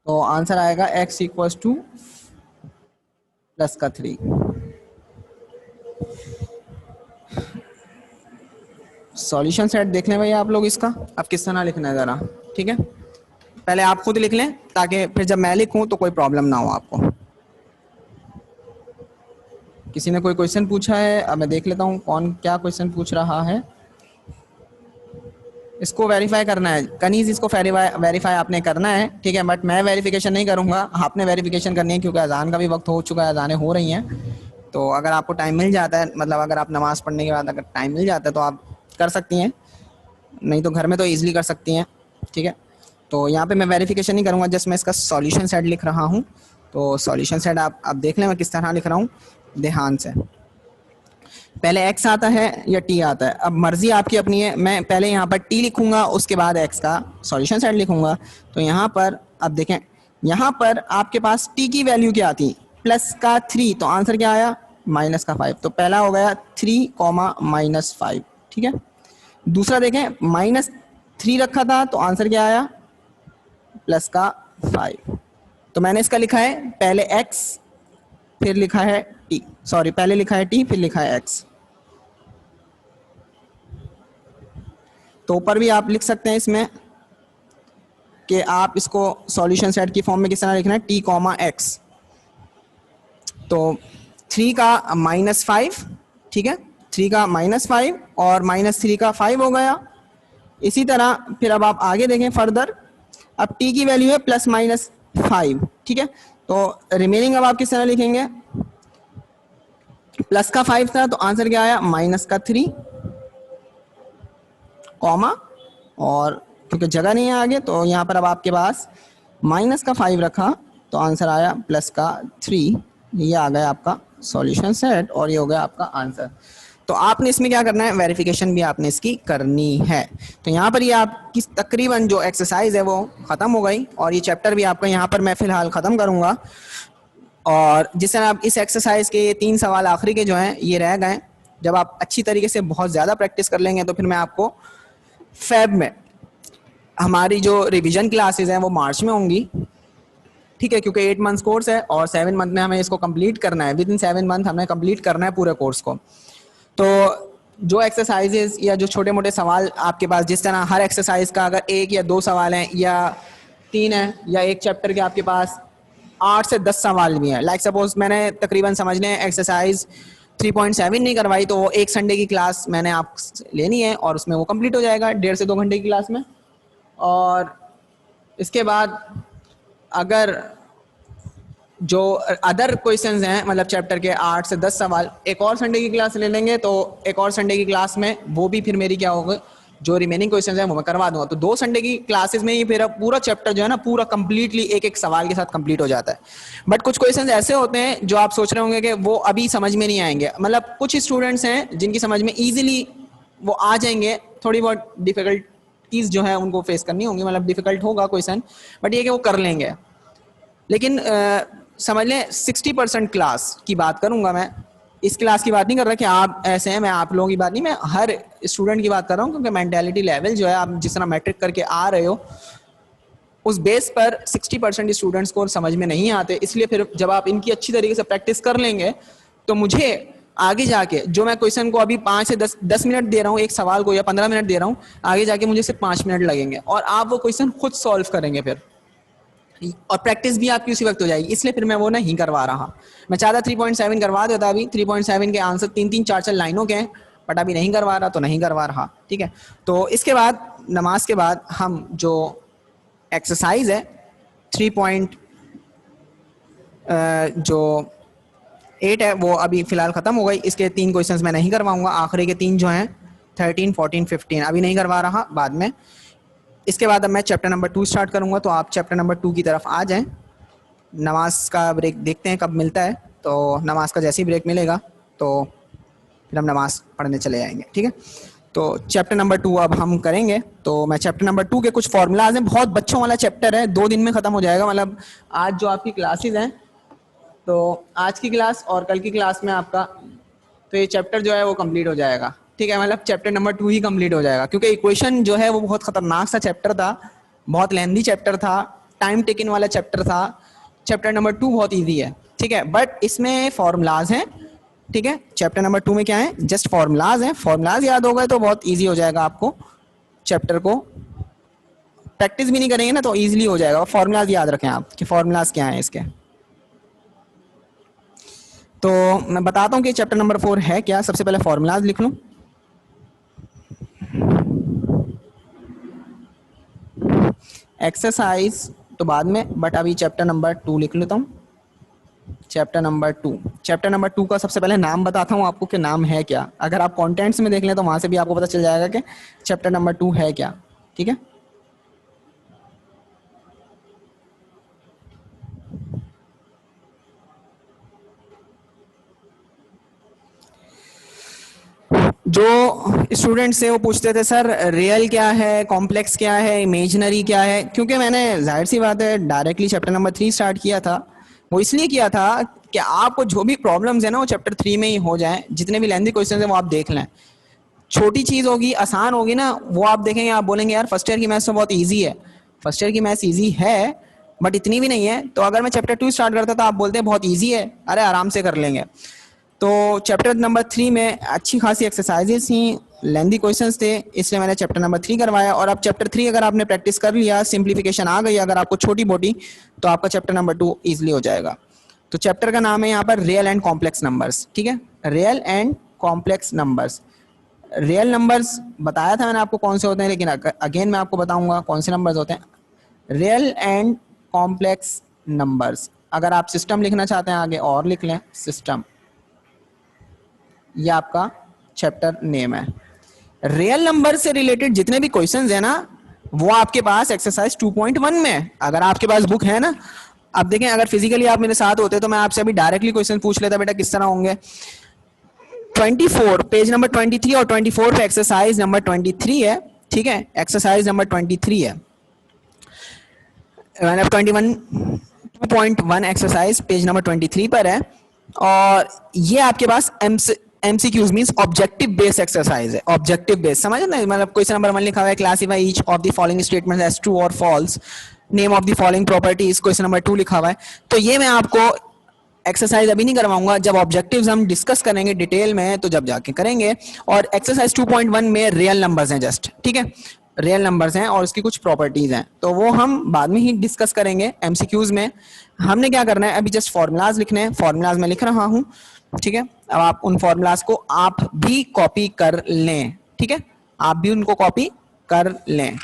तो आंसर आएगा x इक्वल्स टू प्लस का 3। सॉल्यूशन सेट देख लें भाई आप लोग इसका, अब किस तरह लिखना है ज़रा। ठीक है, पहले आप खुद लिख लें ताकि फिर जब मैं लिखूं तो कोई प्रॉब्लम ना हो आपको। किसी ने कोई क्वेश्चन पूछा है, अब मैं देख लेता हूं कौन क्या क्वेश्चन पूछ रहा है। इसको वेरीफाई करना है कनीज, इसको वेरीफाई आपने करना है। ठीक है, बट मैं वेरिफिकेशन नहीं करूंगा, आपने वेरिफिकेशन करनी है, क्योंकि अजान का भी वक्त हो चुका है, अजानें हो रही हैं। तो अगर आपको टाइम मिल जाता है, मतलब अगर आप नमाज़ पढ़ने के बाद अगर टाइम मिल जाता है तो आप कर सकती हैं, नहीं तो घर में तो ईजिली कर सकती हैं। ठीक है, तो यहाँ पे मैं वेरिफिकेशन नहीं करूँगा, जस्ट मैं इसका सॉल्यूशन सेट लिख रहा हूँ। तो सॉल्यूशन सेट आप देख लें मैं किस तरह लिख रहा हूँ ध्यान से। पहले x आता है या t आता है, अब मर्जी आपकी अपनी है। मैं पहले यहाँ पर t लिखूंगा, उसके बाद x का सॉल्यूशन सेट लिखूंगा। तो यहाँ पर अब देखें, यहाँ पर आपके पास t की वैल्यू क्या आती, प्लस का 3, तो आंसर क्या आया माइनस का 5। तो पहला हो गया 3 कॉमा माइनस 5। ठीक है, दूसरा देखें माइनस 3 रखा था तो आंसर क्या आया प्लस का 5। तो मैंने इसका लिखा है पहले x फिर लिखा है t, सॉरी पहले लिखा है t फिर लिखा है x। तो ऊपर भी आप लिख सकते हैं इसमें कि आप इसको सॉल्यूशन सेट की फॉर्म में किस तरह लिखना है, t कॉमा x। तो 3 का माइनस 5, ठीक है, 3 का माइनस 5 और माइनस 3 का 5 हो गया। इसी तरह फिर अब आप आगे देखें फर्दर, अब t की वैल्यू है प्लस माइनस 5। ठीक है, तो रिमेनिंग अब आप किस तरह लिखेंगे, प्लस का 5 था तो आंसर क्या आया माइनस का 3 कॉमा, और क्योंकि जगह नहीं है आगे तो यहाँ पर अब आपके पास माइनस का 5 रखा तो आंसर आया प्लस का 3। ये आ गया आपका सॉल्यूशन सेट और ये हो गया आपका आंसर। तो आपने इसमें क्या करना है, वेरिफिकेशन भी आपने इसकी करनी है। तो यहाँ पर ये आपकी तकरीबन जो एक्सरसाइज है वो ख़त्म हो गई और ये चैप्टर भी आपका यहाँ पर मैं फ़िलहाल ख़त्म करूँगा। और जिस तरह आप इस एक्सरसाइज के 3 सवाल आखिरी के जो हैं ये रह गए, जब आप अच्छी तरीके से बहुत ज़्यादा प्रैक्टिस कर लेंगे तो फिर मैं आपको फेब में, हमारी जो रिवीजन क्लासेस हैं वो मार्च में होंगी, ठीक है, क्योंकि 8 मंथ्स कोर्स है और 7 मंथ में हमें इसको कंप्लीट करना है, विद इन 7 मंथ हमें कंप्लीट करना है पूरे कोर्स को। तो जो एक्सरसाइजेज या जो छोटे मोटे सवाल आपके पास, जिस तरह हर एक्सरसाइज का अगर 1 या 2 सवाल हैं या 3 हैं या एक चैप्टर के आपके पास 8 से 10 सवाल भी हैं, लाइक सपोज मैंने तकरीबन समझ लें एक्सरसाइज 3.7 नहीं करवाई तो वो एक संडे की क्लास मैंने आप लेनी है और उसमें वो कंप्लीट हो जाएगा 1.5 से 2 घंटे की क्लास में। और इसके बाद अगर जो अदर क्वेश्चंस हैं, मतलब चैप्टर के 8 से 10 सवाल एक और संडे की क्लास ले लेंगे तो एक और संडे की क्लास में वो भी फिर मेरी क्या होगा, जो रिमेनिंग क्वेश्चंस हैं वो मैं करवा दूंगा। तो 2 संडे की क्लासेस में ही फिर पूरा चैप्टर जो है ना पूरा कंप्लीटली एक एक सवाल के साथ कंप्लीट हो जाता है। बट कुछ क्वेश्चंस ऐसे होते हैं जो आप सोच रहे होंगे कि वो अभी समझ में नहीं आएंगे, मतलब कुछ स्टूडेंट्स हैं जिनकी समझ में ईजिली वो आ जाएंगे, थोड़ी बहुत डिफिकल्टीज जो है उनको फेस करनी होंगी, मतलब डिफिकल्ट होगा क्वेश्चन, बट ये कि वो कर लेंगे। लेकिन समझ लें 60% क्लास की बात करूंगा मैं, इस क्लास की बात नहीं कर रहा कि आप ऐसे हैं, मैं आप लोगों की बात नहीं, मैं हर स्टूडेंट की बात कर रहा हूँ, क्योंकि मेंटालिटी लेवल जो है आप जिस तरह मैट्रिक करके आ रहे हो उस बेस पर 60% स्टूडेंट्स को समझ में नहीं आते। इसलिए फिर जब आप इनकी अच्छी तरीके से प्रैक्टिस कर लेंगे तो मुझे आगे जाके जो मैं क्वेश्चन को अभी 5 से 10 मिनट दे रहा हूँ एक सवाल को, या 15 मिनट दे रहा हूँ, आगे जाके मुझे सिर्फ 5 मिनट लगेंगे और आप वो क्वेश्चन खुद सॉल्व करेंगे फिर, और प्रैक्टिस भी आपकी उसी वक्त हो जाएगी। इसलिए फिर मैं वो नहीं करवा रहा। मैं चाहता 3.7 करवा देता, अभी 3.7 के आंसर 3-3 4-4 लाइनों के हैं, बट अभी नहीं करवा रहा तो नहीं करवा रहा, ठीक है। तो इसके बाद नमाज के बाद हम जो एक्सरसाइज है 3 जो 8 है वो अभी फिलहाल ख़त्म हो गई। इसके 3 क्वेश्चंस मैं नहीं करवाऊंगा, आखिरी के 3 जो हैं 13, 14, 15 अभी नहीं करवा रहा, बाद में। इसके बाद अब मैं चैप्टर नंबर 2 स्टार्ट करूंगा, तो आप चैप्टर नंबर 2 की तरफ आ जाएं। नमाज का ब्रेक देखते हैं कब मिलता है, तो नमाज का जैसे ही ब्रेक मिलेगा तो फिर हम नमाज पढ़ने चले जाएंगे, ठीक है। तो चैप्टर नंबर 2 अब हम करेंगे। तो मैं चैप्टर नंबर 2 के कुछ फॉर्मूलाज हैं, बहुत बच्चों वाला चैप्टर है, 2 दिन में ख़त्म हो जाएगा। मतलब आज जो आपकी क्लासेज हैं, तो आज की क्लास और कल की क्लास में आपका तो ये चैप्टर जो है वो कंप्लीट हो जाएगा, ठीक है। मतलब चैप्टर नंबर 2 ही कंप्लीट हो जाएगा, क्योंकि इक्वेशन जो है वो बहुत खतरनाक सा चैप्टर था, बहुत लेंथी चैप्टर था, टाइम टेकिंग वाला चैप्टर था। चैप्टर नंबर 2 बहुत इजी है, ठीक है, बट इसमें फॉर्मूलाज हैं, ठीक है। चैप्टर नंबर 2 में क्या है, जस्ट फॉर्मूलाज हैं। फॉर्मूलाज याद हो गए तो बहुत ईजी हो जाएगा आपको चैप्टर को। प्रैक्टिस भी नहीं करेंगे ना तो ईजिली हो जाएगा। फॉर्मूलाज याद रखें आप कि फॉर्मूलाज क्या हैं इसके। तो मैं बताता हूँ कि चैप्टर नंबर 4 है क्या। सबसे पहले फॉर्मूलाज लिख लूँ, एक्सरसाइज तो बाद में, बट अभी चैप्टर नंबर 2 लिख लेता हूँ। चैप्टर नंबर 2 का सबसे पहले नाम बताता हूँ आपको कि नाम है क्या। अगर आप कंटेंट्स में देख लें तो वहां से भी आपको पता चल जाएगा कि चैप्टर नंबर 2 है क्या, ठीक है। जो स्टूडेंट्स थे वो पूछते थे सर रियल क्या है, कॉम्प्लेक्स क्या है, इमेजिनरी क्या है। क्योंकि मैंने जाहिर सी बात है डायरेक्टली चैप्टर नंबर 3 स्टार्ट किया था, वो इसलिए किया था कि आपको जो भी प्रॉब्लम्स है ना वो चैप्टर 3 में ही हो जाए। जितने भी लेंथी क्वेश्चन है वो आप देख लें। छोटी चीज़ होगी, आसान होगी ना, वो आप देखेंगे, आप बोलेंगे यार फर्स्ट ईयर की मैथ्स तो बहुत ईजी है। फर्स्ट ईयर की मैथ्स ईजी है बट इतनी भी नहीं है। तो अगर मैं चैप्टर 2 स्टार्ट करता तो आप बोलते हैं बहुत ईजी है, अरे आराम से कर लेंगे। तो चैप्टर नंबर 3 में अच्छी खासी एक्सरसाइजेस थी, लेंथी क्वेश्चंस थे, इसलिए मैंने चैप्टर नंबर 3 करवाया। और अब चैप्टर 3 अगर आपने प्रैक्टिस कर लिया, सिंप्लीफिकेशन आ गई अगर आपको छोटी मोटी, तो आपका चैप्टर नंबर 2 ईजिली हो जाएगा। तो चैप्टर का नाम है यहाँ पर रियल एंड कॉम्प्लेक्स नंबर्स, ठीक है, real and complex numbers. Real numbers बताया था मैंने आपको कौन से होते हैं, लेकिन अगेन मैं आपको बताऊंगा कौन से नंबर्स होते हैं। रियल एंड कॉम्प्लेक्स नंबर्स, अगर आप सिस्टम लिखना चाहते हैं आगे और लिख लें सिस्टम, ये आपका चैप्टर नेम है। रियल नंबर से रिलेटेड जितने भी क्वेश्चंस है ना वो आपके पास एक्सरसाइज 2.1 में है। अगर आपके पास बुक है ना, अब देखें अगर फिजिकली आप मेरे साथ होते तो मैं आपसे अभी डायरेक्टली क्वेश्चन पूछ लेता, बेटा किस तरह होंगे। 24 पेज नंबर 23 और 24 पे एक्सरसाइज नंबर 23 है, ठीक है, एक्सरसाइज नंबर 23 है, मतलब 21 2.1 एक्सरसाइज पेज नंबर 23 पर है। और ये आपके पास MCQs means objective based exercise है, ऑब्जेक्टिव बेस्ड, समझ ना, मतलब क्वेश्चन नंबर 1 लिखा हुआ है classify each of the following statements as true और false, name of the following properties, question number 2 लिखा हुआ है। तो ये मैं आपको एक्सरसाइज अभी नहीं करवाऊंगा, जब ऑब्जेक्टिव्स हम डिस्कस करेंगे डिटेल में तो जब जाके करेंगे। और एक्सरसाइज 2.1 में रियल नंबर्स हैं जस्ट, ठीक है, रियल नंबर्स हैं और उसकी कुछ प्रॉपर्टीज हैं, तो वो हम बाद में ही डिस्कस करेंगे एमसीक्यूज में। हमने क्या करना है, अभी जस्ट फॉर्मूलाज लिखने हैं, फॉर्मूलाज में लिख रहा हूं, ठीक है। अब आप उन फॉर्मूलाज को आप भी कॉपी कर लें, ठीक है, आप भी उनको कॉपी कर लें।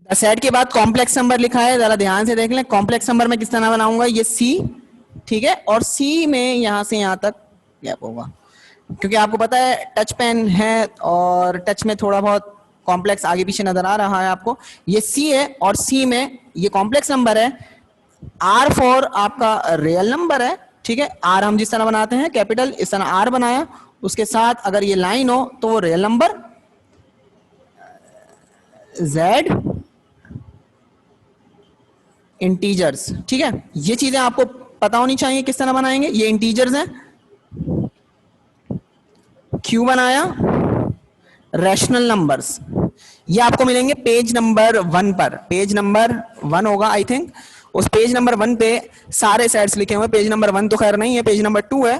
द सेट के बाद कॉम्प्लेक्स नंबर लिखा है, जरा ध्यान से देख लें। कॉम्प्लेक्स नंबर में किस तरह बनाऊंगा, ये सी, ठीक है, और सी में यहां से यहां तक गैप होगा, क्योंकि आपको पता है टच पेन है और टच में थोड़ा बहुत कॉम्प्लेक्स आगे पीछे नजर आ रहा है आपको। ये सी है और सी में ये कॉम्प्लेक्स नंबर है। आर फॉर आपका रियल नंबर है, ठीक है, आर हम जिस तरह बनाते हैं कैपिटल, इस तरह आर बनाया, उसके साथ अगर ये लाइन हो तो वो रियल नंबर, जेड इंटीजर्स, ठीक है, ये चीजें आपको पता होनी चाहिए किस तरह बनाएंगे। ये इंटीजर्स हैं, क्यू बनाया, रैशनल नंबर्स, ये आपको मिलेंगे पेज नंबर 1 पर, पेज नंबर 1 होगा आई थिंक, उस पेज नंबर 1 पे सारे सेट्स लिखे हुए। पेज नंबर 1 तो खैर नहीं है, पेज नंबर 2 है,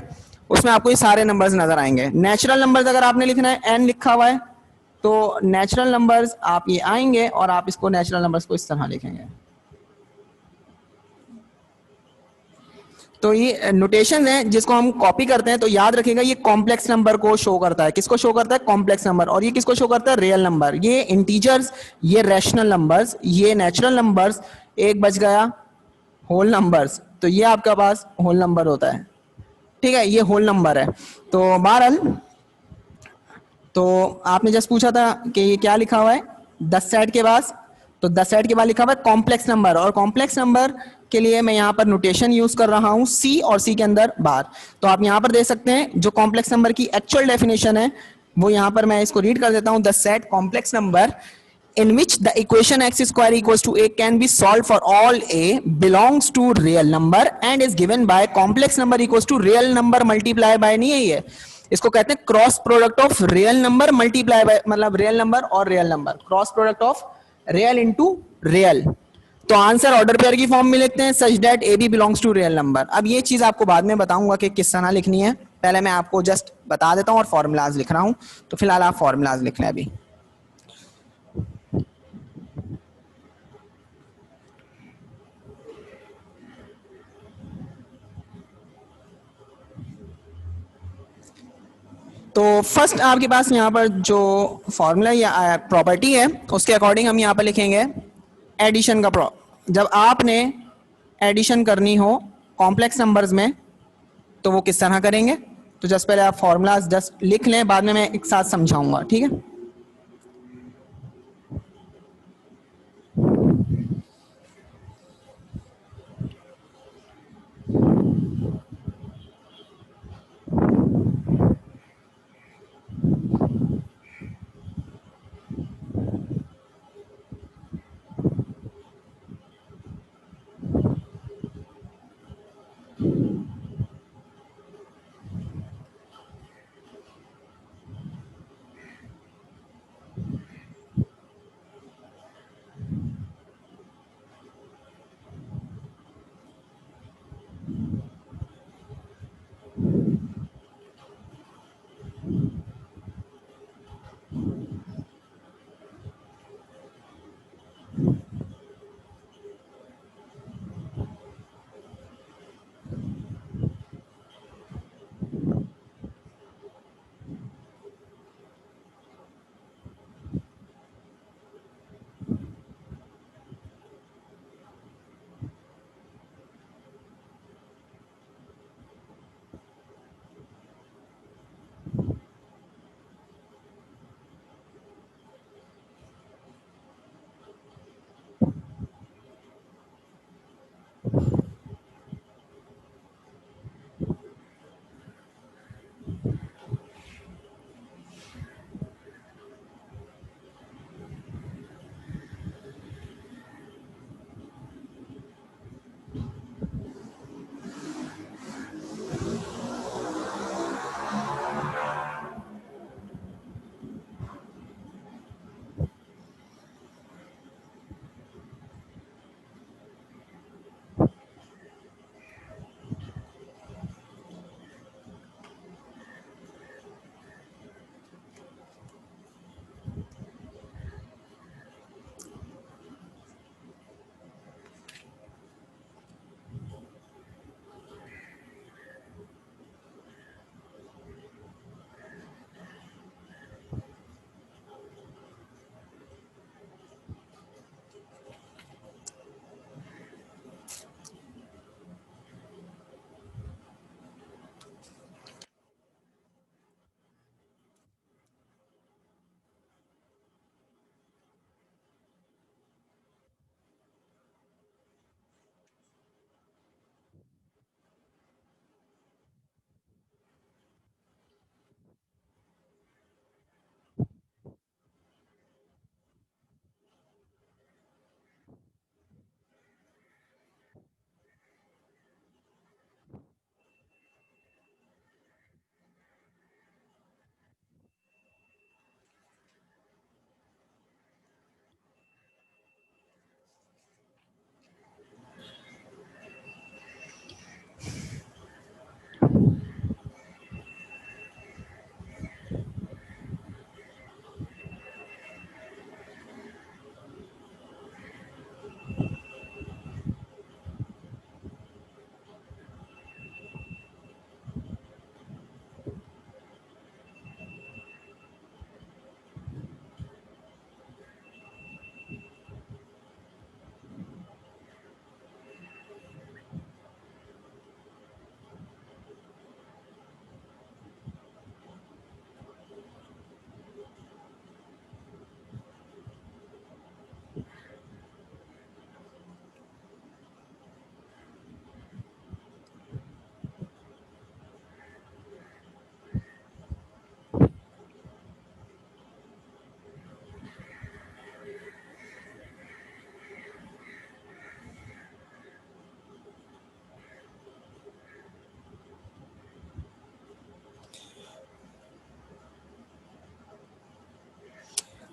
उसमें आपको ये सारे नंबर्स नजर आएंगे। नेचुरल नंबर्स अगर आपने लिखना है, एन लिखा हुआ है, तो नेचुरल नंबर्स आप ये आएंगे और आप इसको नेचुरल नंबर्स को इस तरह लिखेंगे। तो ये नोटेशन है जिसको हम कॉपी करते हैं, तो याद रखिएगा ये कॉम्प्लेक्स नंबर को शो करता है, किसको शो करता है, कॉम्प्लेक्स नंबर। और ये किसको शो करता है, रियल नंबर। ये इंटीजर्स, ये रैशनल नंबर्स, ये नेचुरल नंबर्स, एक बच गया होल नंबर्स, तो ये आपका पास होल नंबर होता है, ठीक है, ये होल नंबर है। तो बहरहाल, तो आपने जस्ट पूछा था कि ये क्या लिखा हुआ है 10 सेट के बाद, तो 10 सेट के बाद लिखा हुआ है कॉम्प्लेक्स नंबर, और कॉम्प्लेक्स नंबर के लिए मैं यहाँ पर नोटेशन यूज कर रहा हूँ सी, और सी के अंदर बार। तो आप यहाँ पर देख सकते हैं जो कॉम्प्लेक्स नंबर की एक्चुअल डेफिनेशन है वो यहाँ पर मैं इसको रीड कर देता हूँ। The set complex number in which the equation x square equals to a can be solved for all a belongs to real number and is given by complex number equals to real number multiply by, नहीं है ये, इसको कहते हैं cross product of real number multiply by, मतलब real number और real number, cross product of real into real. तो answer order pair की फॉर्म में लिखते हैं such that a b belongs to real number. अब ये चीज आपको बाद में बताऊंगा कि किस तरह लिखनी है, पहले मैं आपको जस्ट बता देता हूं और फॉर्मूलाज लिख रहा हूं, तो फिलहाल आप फॉर्मूलाज लिख लें अभी। तो फर्स्ट आपके पास यहाँ पर जो फॉर्मूला या प्रॉपर्टी है उसके अकॉर्डिंग हम यहाँ पर लिखेंगे एडिशन का जब आपने एडिशन करनी हो कॉम्प्लेक्स नंबर्स में तो वो किस तरह करेंगे। तो जस्ट पहले आप फॉर्मूलाज जस्ट लिख लें, बाद में मैं एक साथ समझाऊंगा, ठीक है।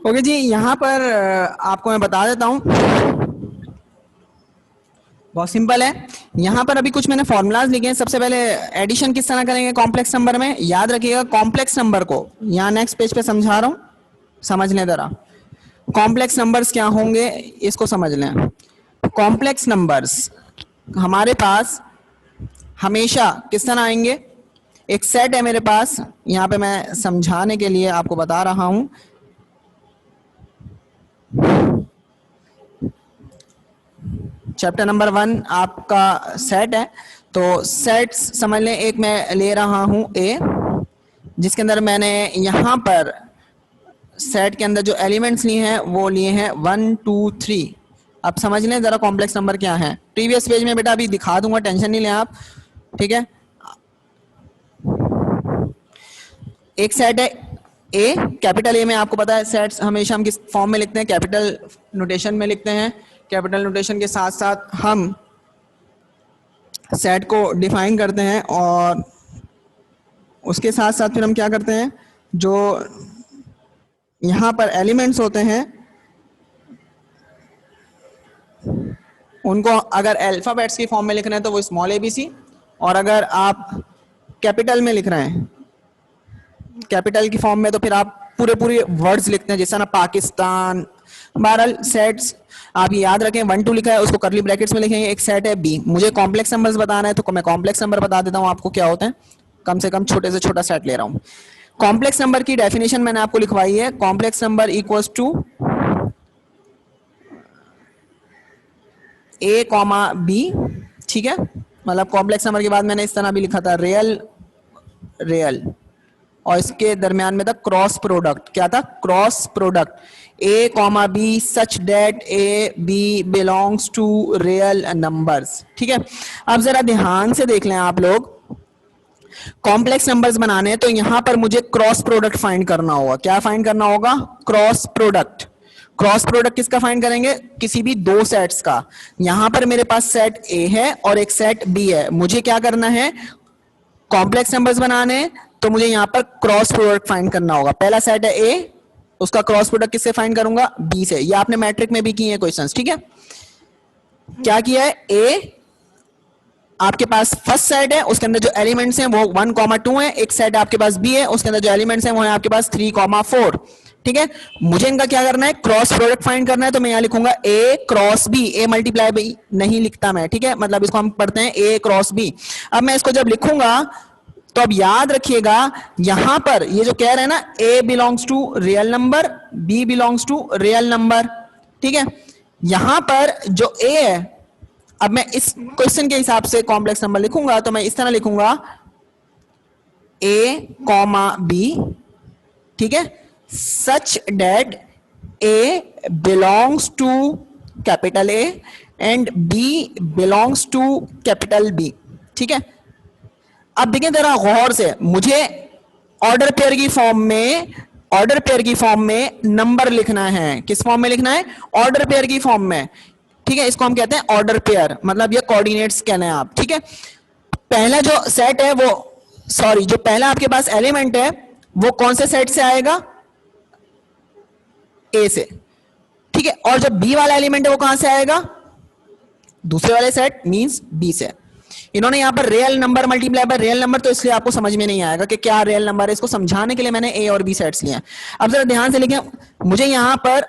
ओके जी, यहाँ पर आपको मैं बता देता हूँ, बहुत सिंपल है। यहाँ पर अभी कुछ मैंने फॉर्मूलाज लिखे हैं। सबसे पहले एडिशन किस तरह करेंगे कॉम्प्लेक्स नंबर में, याद रखिएगा कॉम्प्लेक्स नंबर को, यहाँ नेक्स्ट पेज पे समझा रहा हूँ, समझ लें जरा। कॉम्प्लेक्स नंबर्स क्या होंगे इसको समझ लें। कॉम्प्लेक्स नंबर्स हमारे पास हमेशा किस तरह आएंगे, एक सेट है मेरे पास, यहाँ पे मैं समझाने के लिए आपको बता रहा हूँ। चैप्टर नंबर 1 आपका सेट है। तो सेट्स समझ लें, एक मैं ले रहा हूं ए, जिसके अंदर मैंने यहां पर सेट के अंदर जो एलिमेंट्स लिए हैं वो लिए हैं 1 2 3। अब समझ लें जरा कॉम्प्लेक्स नंबर क्या है। प्रीवियस पेज में बेटा अभी दिखा दूंगा, टेंशन नहीं लें आप, ठीक है। एक सेट है ए, कैपिटल ए में आपको पता है सेट्स हमेशा हम किस फॉर्म में लिखते हैं, कैपिटल नोटेशन में लिखते हैं। कैपिटल नोटेशन के साथ साथ हम सेट को डिफाइन करते हैं और उसके साथ साथ फिर हम क्या करते हैं, जो यहाँ पर एलिमेंट्स होते हैं उनको अगर अल्फाबेट्स की फॉर्म में लिख रहे हैं तो वो स्मॉल ABC, और अगर आप कैपिटल में लिख रहे हैं कैपिटल की फॉर्म में तो फिर आप पूरे पूरे वर्ड्स लिखते हैं, जैसा ना पाकिस्तान। बहरहाल सेट्स आप ये याद रखें, 1 2 लिखा है उसको करली ब्रैकेट्स में लिखेंगे। एक सेट है बी, मुझे कॉम्प्लेक्स नंबर्स बताना है तो मैं कॉम्प्लेक्स नंबर बता देता हूँ आपको क्या होते हैं, कम से कम छोटे से छोटा सेट ले रहा हूँ। कॉम्प्लेक्स नंबर की डेफिनेशन मैंने आपको लिखवाई है, complex number equals to a comma B, ठीक है। मतलब कॉम्प्लेक्स नंबर के बाद मैंने इस तरह भी लिखा था रियल रियल, और इसके दरमियान में था क्रॉस प्रोडक्ट। क्या था? Cross product a comma b such that a b belongs to real numbers, ठीक है। अब जरा ध्यान से देख लें आप लोग, कॉम्प्लेक्स नंबर्स बनाने हैं तो यहां पर मुझे क्रॉस प्रोडक्ट फाइंड करना होगा। क्या फाइंड करना होगा? Cross product. क्रॉस प्रोडक्ट किसका फाइंड करेंगे? किसी भी दो सेट्स का। यहां पर मेरे पास सेट ए है और एक सेट बी है, मुझे क्या करना है? कॉम्प्लेक्स नंबर्स बनाने हैं तो मुझे यहां पर क्रॉस प्रोडक्ट फाइंड करना होगा। पहला सेट है ए, उसका क्रॉस प्रोडक्ट किससे फाइंड करूंगा? बी से। ये आपने मैट्रिक में भी किए हैं क्वेश्चंस, ठीक है। क्या किया है? ए आपके पास फर्स्ट सेट है, उसके अंदर जो एलिमेंट्स हैं वो 1 2 है। एक सेट आपके पास बी है, उसके अंदर जो एलिमेंट्स हैं वो है आपके पास 3 4, ठीक है। मुझे इनका क्या करना है? क्रॉस प्रोडक्ट फाइंड करना है। तो मैं यहां लिखूंगा ए cross B, A multiply B नहीं लिखता मैं, ठीक है। मतलब इसको हम पढ़ते हैं ए क्रॉस बी। अब मैं इसको जब लिखूंगा तो अब याद रखिएगा यहां पर ये जो कह रहे हैं ना, A belongs to real number, B belongs to real number, ठीक है। यहां पर जो ए है, अब मैं इस क्वेश्चन के हिसाब से कॉम्प्लेक्स नंबर लिखूंगा तो मैं इस तरह लिखूंगा ए कॉमा बी, ठीक है, such that A belongs to capital A and B belongs to capital B, ठीक है। अब देखें जरा गौर से, मुझे ऑर्डर पेयर की फॉर्म में नंबर लिखना है। किस फॉर्म में लिखना है? ऑर्डर पेयर की फॉर्म में, ठीक है। इसको हम कहते हैं ऑर्डर पेयर, मतलब ये कोऑर्डिनेट्स कहना है आप, ठीक है। पहला जो सेट है वो जो पहला आपके पास एलिमेंट है वो कौन से सेट से आएगा? ए से, ठीक है। और जो बी वाला एलिमेंट है वो कहां से आएगा? दूसरे वाले सेट मींस बी से। इन्होंने यहां पर real number multiply by real number, तो इसलिए आपको समझ में नहीं आएगा कि क्या रियल नंबर है। इसको समझाने के लिए मैंने ए और बी सेट्स लिए हैं। अब जरा ध्यान से लिखें, मुझे यहां पर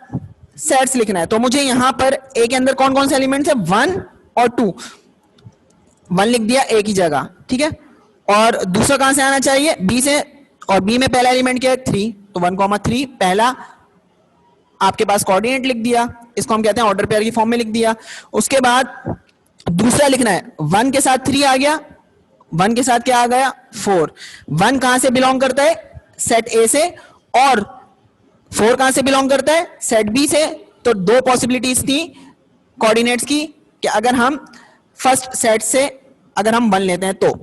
सेट्स लिखना है तो मुझे यहां पर ए के अंदर कौन कौन से एलिमेंट्स है? 1 और 2। 1 लिख दिया ए की जगह, ठीक है। और दूसरा कहां से आना चाहिए? बी से, और बी में पहला एलिमेंट क्या है? 3, तो 1 3 पहला आपके पास कोऑर्डिनेट लिख दिया, इसको हम कहते हैं ऑर्डर पेयर की फॉर्म में लिख दिया। उसके बाद दूसरा लिखना है, 1 के साथ 3 आ गया, 1 के साथ क्या आ गया? 4। 1 कहां से बिलोंग करता है? सेट ए से, और 4 कहां से बिलोंग करता है? सेट बी से। तो दो पॉसिबिलिटीज थी कोऑर्डिनेट्स की कि अगर हम फर्स्ट सेट से अगर हम 1 लेते हैं तो।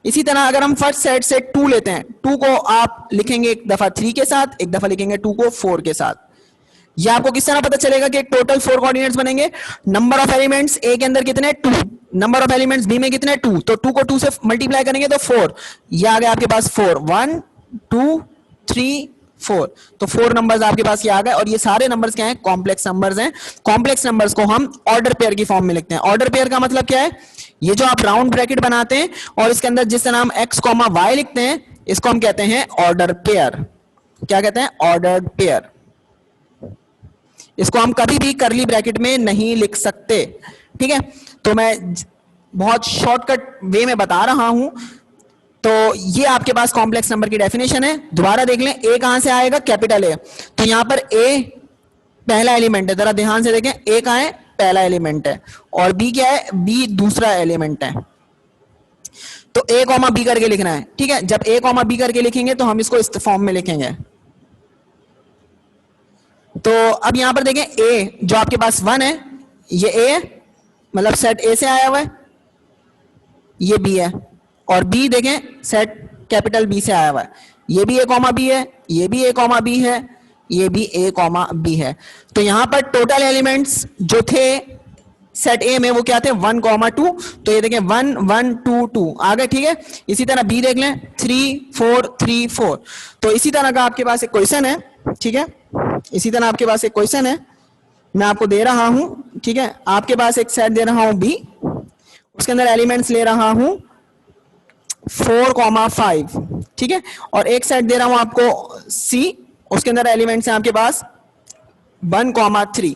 इसी तरह अगर हम फर्स्ट सेट से 2 लेते हैं, 2 को आप लिखेंगे एक दफा 3 के साथ, एक दफा लिखेंगे 2 को 4 के साथ। यह आपको किस तरह पता चलेगा कि टोटल 4 कोऑर्डिनेट्स बनेंगे? नंबर ऑफ एलिमेंट्स ए के अंदर कितने? 2। नंबर ऑफ एलिमेंट्स बी में कितने? 2। तो 2 को 2 से मल्टीप्लाई करेंगे तो 4। यह आ गया आपके पास 4, 1 2 3 4। तो 4 नंबर्स आपके पास ये आ गए, और ये सारे नंबर्स क्या हैं? कॉम्प्लेक्स नंबर्स हैं। कॉम्प्लेक्स नंबर्स को हम ऑर्डर पेयर की फॉर्म में लिखते हैं। ऑर्डर पेयर का मतलब क्या है? ये जो आप राउंड ब्रैकेट बनाते हैं और इसके अंदर जिस तरह हम x कॉमा y लिखते हैं, इसको हम कहते हैं ऑर्डर पेयर। क्या कहते हैं? Ordered pair. इसको हम कभी भी करली ब्रैकेट में नहीं लिख सकते, ठीक है। तो मैं बहुत शॉर्टकट वे में बता रहा हूं। तो ये आपके पास कॉम्प्लेक्स नंबर की डेफिनेशन है। दोबारा देख लें, ए कहां से आएगा? Capital A. तो यहां पर ए पहला एलिमेंट है, जरा ध्यान से देखें, ए कहां है? पहला एलिमेंट है और बी क्या है, बी दूसरा एलिमेंट है। तो ए कॉमा बी करके लिखना है, ठीक है। जब ए कॉमा बी करके लिखेंगे तो हम इसको इस फॉर्म में लिखेंगे। तो अब यहां पर देखें ए जो आपके पास 1 है, ये ए है, मतलब सेट ए से आया हुआ है, ये बी है, और बी देखें सेट कैपिटल बी से आया हुआ है, ये भी ए कॉमा बी है, ये भी ए कॉमा बी है, ये भी ए कॉमा बी है। तो यहां पर टोटल एलिमेंट्स जो थे सेट ए में वो क्या थे, 1, 2। तो ये देखें 1, 1, 2, 2 आ गए, ठीक है। इसी तरह बी देख लें 3, 4, 3, 4। तो इसी तरह का आपके पास एक क्वेश्चन है, ठीक है। इसी तरह आपके पास एक क्वेश्चन है, मैं आपको दे रहा हूं, ठीक है। आपके पास एक सेट दे रहा हूं बी, उसके अंदर एलिमेंट्स ले रहा हूं 4, 5, ठीक है। और एक सेट दे रहा हूं आपको सी, उसके अंदर एलिमेंट्स हैं आपके पास 1, 3।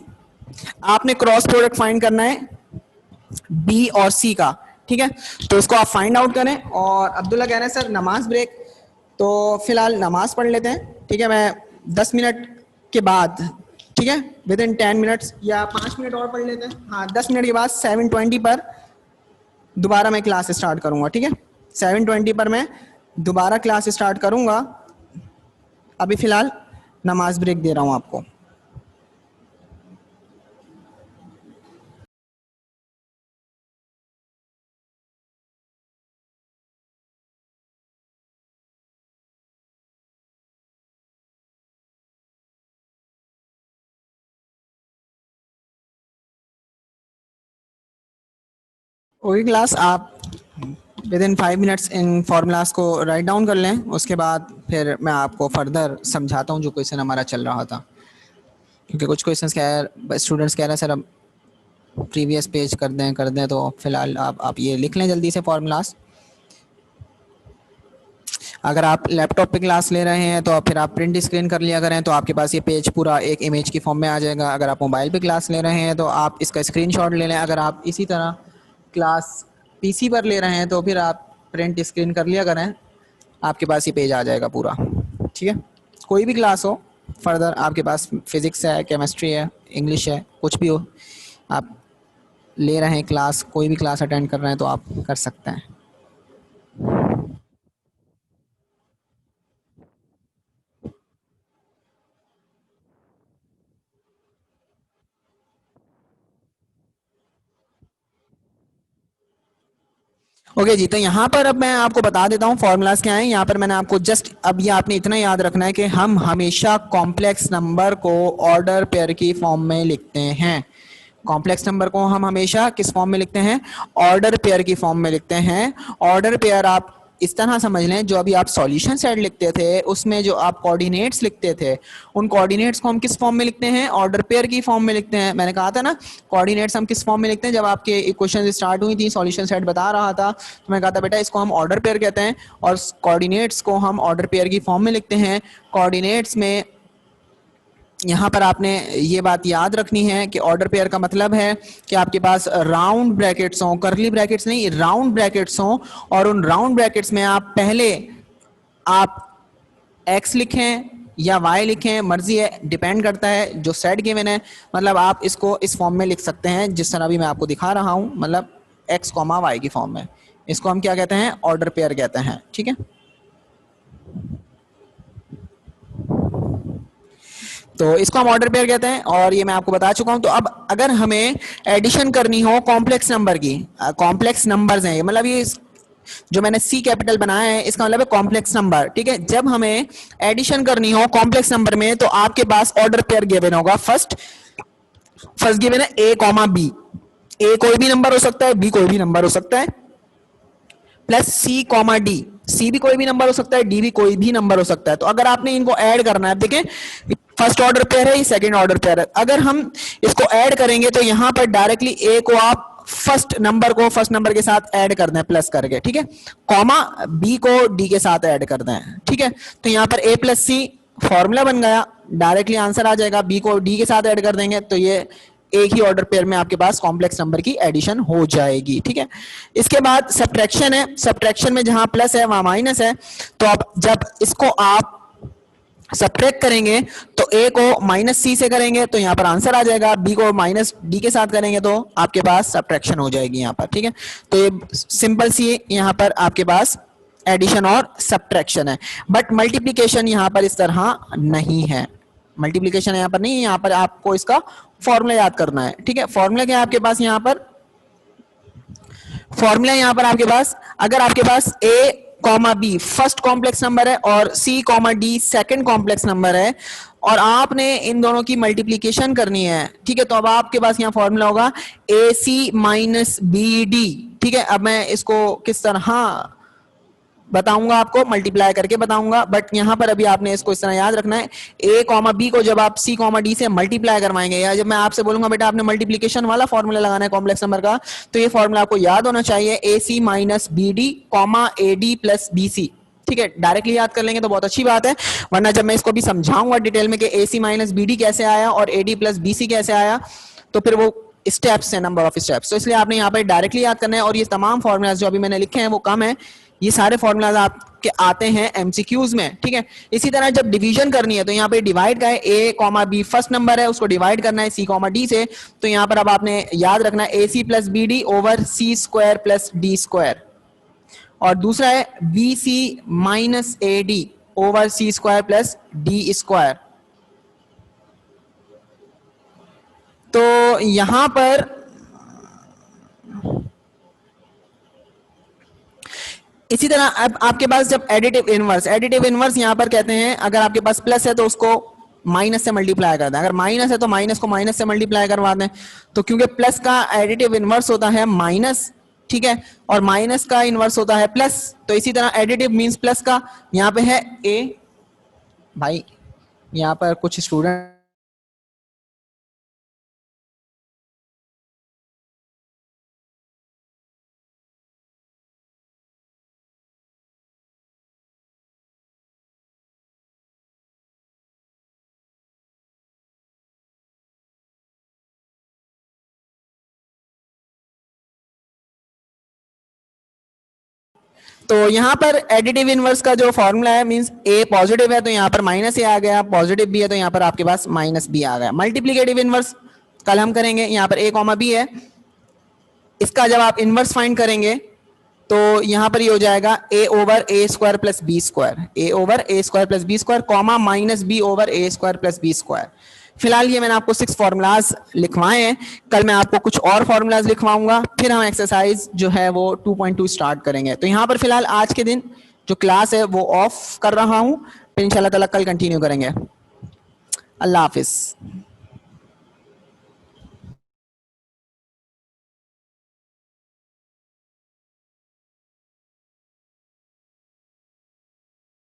आपने क्रॉस प्रोडक्ट फाइंड करना है बी और सी का, ठीक है। तो इसको आप फाइंड आउट करें। और अब्दुल्ला कह रहे हैं सर नमाज ब्रेक, तो फिलहाल नमाज पढ़ लेते हैं, ठीक है। मैं 10 मिनट के बाद, ठीक है, विद इन 10 मिनट्स या 5 मिनट और पढ़ लेते हैं। हाँ, 10 मिनट के बाद 7:20 पर दोबारा मैं क्लास स्टार्ट करूंगा, ठीक है। 7:20 पर मैं दोबारा क्लास स्टार्ट करूंगा। अभी फिलहाल नमाज ब्रेक दे रहा हूं आपको। वही क्लास आप with in 5 minutes in formulas को राइट डाउन कर लें, उसके बाद फिर मैं आपको फर्दर समझाता हूँ जो क्वेश्चन हमारा चल रहा था। क्योंकि कुछ क्वेश्चंस क्या स्टूडेंट्स कह रहे हैं सर अब प्रीवियस पेज कर दें, तो फिलहाल आप ये लिख लें जल्दी से फॉर्मूलाज। अगर आप लैपटॉप पे क्लास ले रहे हैं तो फिर आप प्रिंट स्क्रीन कर लिया करें, तो आपके पास ये पेज पूरा एक इमेज की फॉर्म में आ जाएगा। अगर आप मोबाइल पे क्लास ले रहे हैं तो आप इसका स्क्रीनशॉट ले लें। अगर आप इसी तरह क्लास पीसी पर ले रहे हैं तो फिर आप प्रिंट स्क्रीन कर लिया करें, आपके पास ये पेज आ जाएगा पूरा, ठीक है। कोई भी क्लास हो फर्दर, आपके पास फिजिक्स है, केमिस्ट्री है, इंग्लिश है, कुछ भी हो, आप ले रहे हैं क्लास, कोई भी क्लास अटेंड कर रहे हैं तो आप कर सकते हैं। ओके जी, तो यहाँ पर अब मैं आपको बता देता हूँ फॉर्मूलाज क्या हैं। यहाँ पर मैंने आपको जस्ट अब ये आपने इतना याद रखना है कि हम हमेशा कॉम्प्लेक्स नंबर को ऑर्डर पेयर की फॉर्म में लिखते हैं। कॉम्प्लेक्स नंबर को हम हमेशा किस फॉर्म में लिखते हैं, ऑर्डर पेयर की फॉर्म में लिखते हैं। ऑर्डर पेयर आप इस तरह समझ लें, जो अभी आप सॉल्यूशन सेट लिखते थे उसमें जो आप कोऑर्डिनेट्स लिखते थे, उन कोऑर्डिनेट्स को हम किस फॉर्म में लिखते हैं, ऑर्डर पेयर की फॉर्म में लिखते हैं। मैंने कहा था ना कोऑर्डिनेट्स हम किस फॉर्म में लिखते हैं, जब आपके इक्वेशन स्टार्ट हुई थी सॉल्यूशन सेट बता रहा था तो मैं कहा था बेटा इसको हम ऑर्डर पेयर कहते हैं और कोऑर्डिनेट्स को हम ऑर्डर पेयर की फॉर्म में लिखते हैं। कोऑर्डिनेट्स में यहाँ पर आपने ये बात याद रखनी है कि ऑर्डर पेयर का मतलब है कि आपके पास राउंड ब्रैकेट्स हों, करली ब्रैकेट्स नहीं, राउंड ब्रैकेट्स हों, और उन राउंड ब्रैकेट्स में आप पहले आप x लिखें या y लिखें, मर्जी है, डिपेंड करता है जो सेट गिवन है। मतलब आप इसको इस फॉर्म में लिख सकते हैं जिस तरह अभी मैं आपको दिखा रहा हूं, मतलब x, y की फॉर्म में। इसको हम क्या कहते हैं, ऑर्डर पेयर कहते हैं, ठीक है। तो इसको हम ऑर्डर पेयर कहते हैं और ये मैं आपको बता चुका हूं। तो अब अगर हमें एडिशन करनी हो कॉम्प्लेक्स नंबर की, कॉम्प्लेक्स नंबर्स हैं मतलब ये जो मैंने सी कैपिटल बनाया है इसका मतलब है कॉम्प्लेक्स नंबर, ठीक है। जब हमें एडिशन करनी हो कॉम्प्लेक्स नंबर में तो आपके पास ऑर्डर पेयर गिवन होगा। फर्स्ट गिवन है ए कॉमा बी, ए कोई भी नंबर हो सकता है, बी कोई भी नंबर हो सकता है, प्लस सी कॉमा डी, सी भी कोई भी नंबर हो सकता है, डी भी कोई भी नंबर हो सकता है। तो अगर आपने इनको ऐड करना है, देखें फर्स्ट ऑर्डर पेयर है, ये सेकंड ऑर्डर पेयर है, अगर हम इसको ऐड करेंगे तो यहां पर डायरेक्टली ए को आप फर्स्ट नंबर के साथ ऐड कर दें प्लस करके, ठीक है, कॉमा बी को डी के साथ ऐड कर दें, ठीक है। तो यहां पर ए प्लस सी फॉर्मूला बन गया, डायरेक्टली आंसर आ जाएगा। बी को डी के साथ ऐड कर देंगे तो ये एक ही ऑर्डर पेयर में आपके पास कॉम्प्लेक्स नंबर की एडिशन हो जाएगी, ठीक है। इसके बाद सब्ट्रैक्शन है, सब्ट्रैक्शन में जहां प्लस है वहां माइनस है, तो अब जब इसको आप सब्ट्रैक्ट करेंगे तो a को माइनस सी से करेंगे तो यहाँ पर आंसर आ जाएगा, b को माइनस डी के साथ करेंगे तो आपके पास सब्ट्रैक्शन हो जाएगी यहाँ पर, ठीक है। तो ये सिंपल सी यहाँ पर आपके पास एडिशन और सब्ट्रैक्शन है, बट मल्टीप्लीकेशन यहाँ पर इस तरह नहीं है। मल्टीप्लीकेशन यहाँ पर नहीं है, यहाँ पर आपको इसका फॉर्मूला याद करना है, ठीक है। फॉर्मूला क्या है आपके पास यहाँ पर, फॉर्मूला यहाँ पर आपके पास, अगर आपके पास a comma b first complex number है और c comma d second complex number है और आपने इन दोनों की मल्टीप्लीकेशन करनी है, ठीक है, तो अब आपके पास यहाँ फॉर्मूला होगा ए सी माइनस बी डी, ठीक है। अब मैं इसको किस तरह बताऊंगा, आपको मल्टीप्लाई करके बताऊंगा, बट यहां पर अभी आपने इसको इस तरह याद रखना है, a कॉमा बी को जब आप c कॉमा डी से मल्टीप्लाई करवाएंगे, या जब मैं आपसे बोलूंगा बेटा आपने मल्टीप्लीकेशन वाला फॉर्मूला लगाना है कॉम्प्लेक्स नंबर का, तो ये फॉर्मूला आपको याद होना चाहिए, A C minus B D comma A D plus B C, ठीक है। डायरेक्टली याद कर लेंगे तो बहुत अच्छी बात है, वरना जब मैं इसको भी समझाऊंगा डिटेल में कि a C minus B d कैसे आया और a D plus B c कैसे आया, तो फिर वो स्टेप्स है, नंबर ऑफ स्टेप्स, तो इसलिए आपने यहाँ पर डायरेक्टली याद करना है। और ये तमाम फॉर्मूलाज जो अभी मैंने लिखे हैं वो कम है, ये सारे फॉर्मूलाज आपके आते हैं एमसीक्यूज में, ठीक है। इसी तरह जब डिवीजन करनी है तो यहाँ पे डिवाइड का है, ए कॉमा बी फर्स्ट नंबर है उसको डिवाइड करना है सी कॉमा डी से, तो यहाँ पर अब आपने याद रखना है A C plus B D over C square plus D square, और दूसरा है B C minus A D over C square plus D square. तो यहां पर इसी तरह अब आपके पास जब एडिटिव इनवर्स यहां पर कहते हैं, अगर आपके पास प्लस है तो उसको माइनस से मल्टीप्लाई कर दें, अगर माइनस है तो माइनस को माइनस से मल्टीप्लाई करवा दें, तो क्योंकि प्लस का एडिटिव इनवर्स होता है माइनस, ठीक है, और माइनस का इनवर्स होता है प्लस, तो इसी तरह एडिटिव मींस प्लस का, यहाँ पे है ए, भाई यहाँ पर कुछ स्टूडेंट तो यहाँ पर एडिटिव इनवर्स का जो फॉर्मूला है मींस ए पॉजिटिव है तो यहाँ पर माइनस ए आ गया, पॉजिटिव बी है तो यहाँ पर आपके पास माइनस बी आ गया। मल्टीप्लिकेटिव इनवर्स कल हम करेंगे, यहाँ पर ए कॉमा बी है, इसका जब आप इनवर्स फाइंड करेंगे तो यहाँ पर ये हो जाएगा A over A square plus B square, A over A square plus B square comma minus B over A square plus B square. फिलहाल ये मैंने आपको 6 फॉर्मूलाज लिखवाए हैं, कल मैं आपको कुछ और फॉर्मूलाज लिखवाऊंगा, फिर हम एक्सरसाइज जो है वो 2.2 स्टार्ट करेंगे। तो यहाँ पर फिलहाल आज के दिन जो क्लास है वो ऑफ कर रहा हूँ, फिर इंशाल्लाह ताला कल कंटिन्यू करेंगे। अल्लाह हाफिज।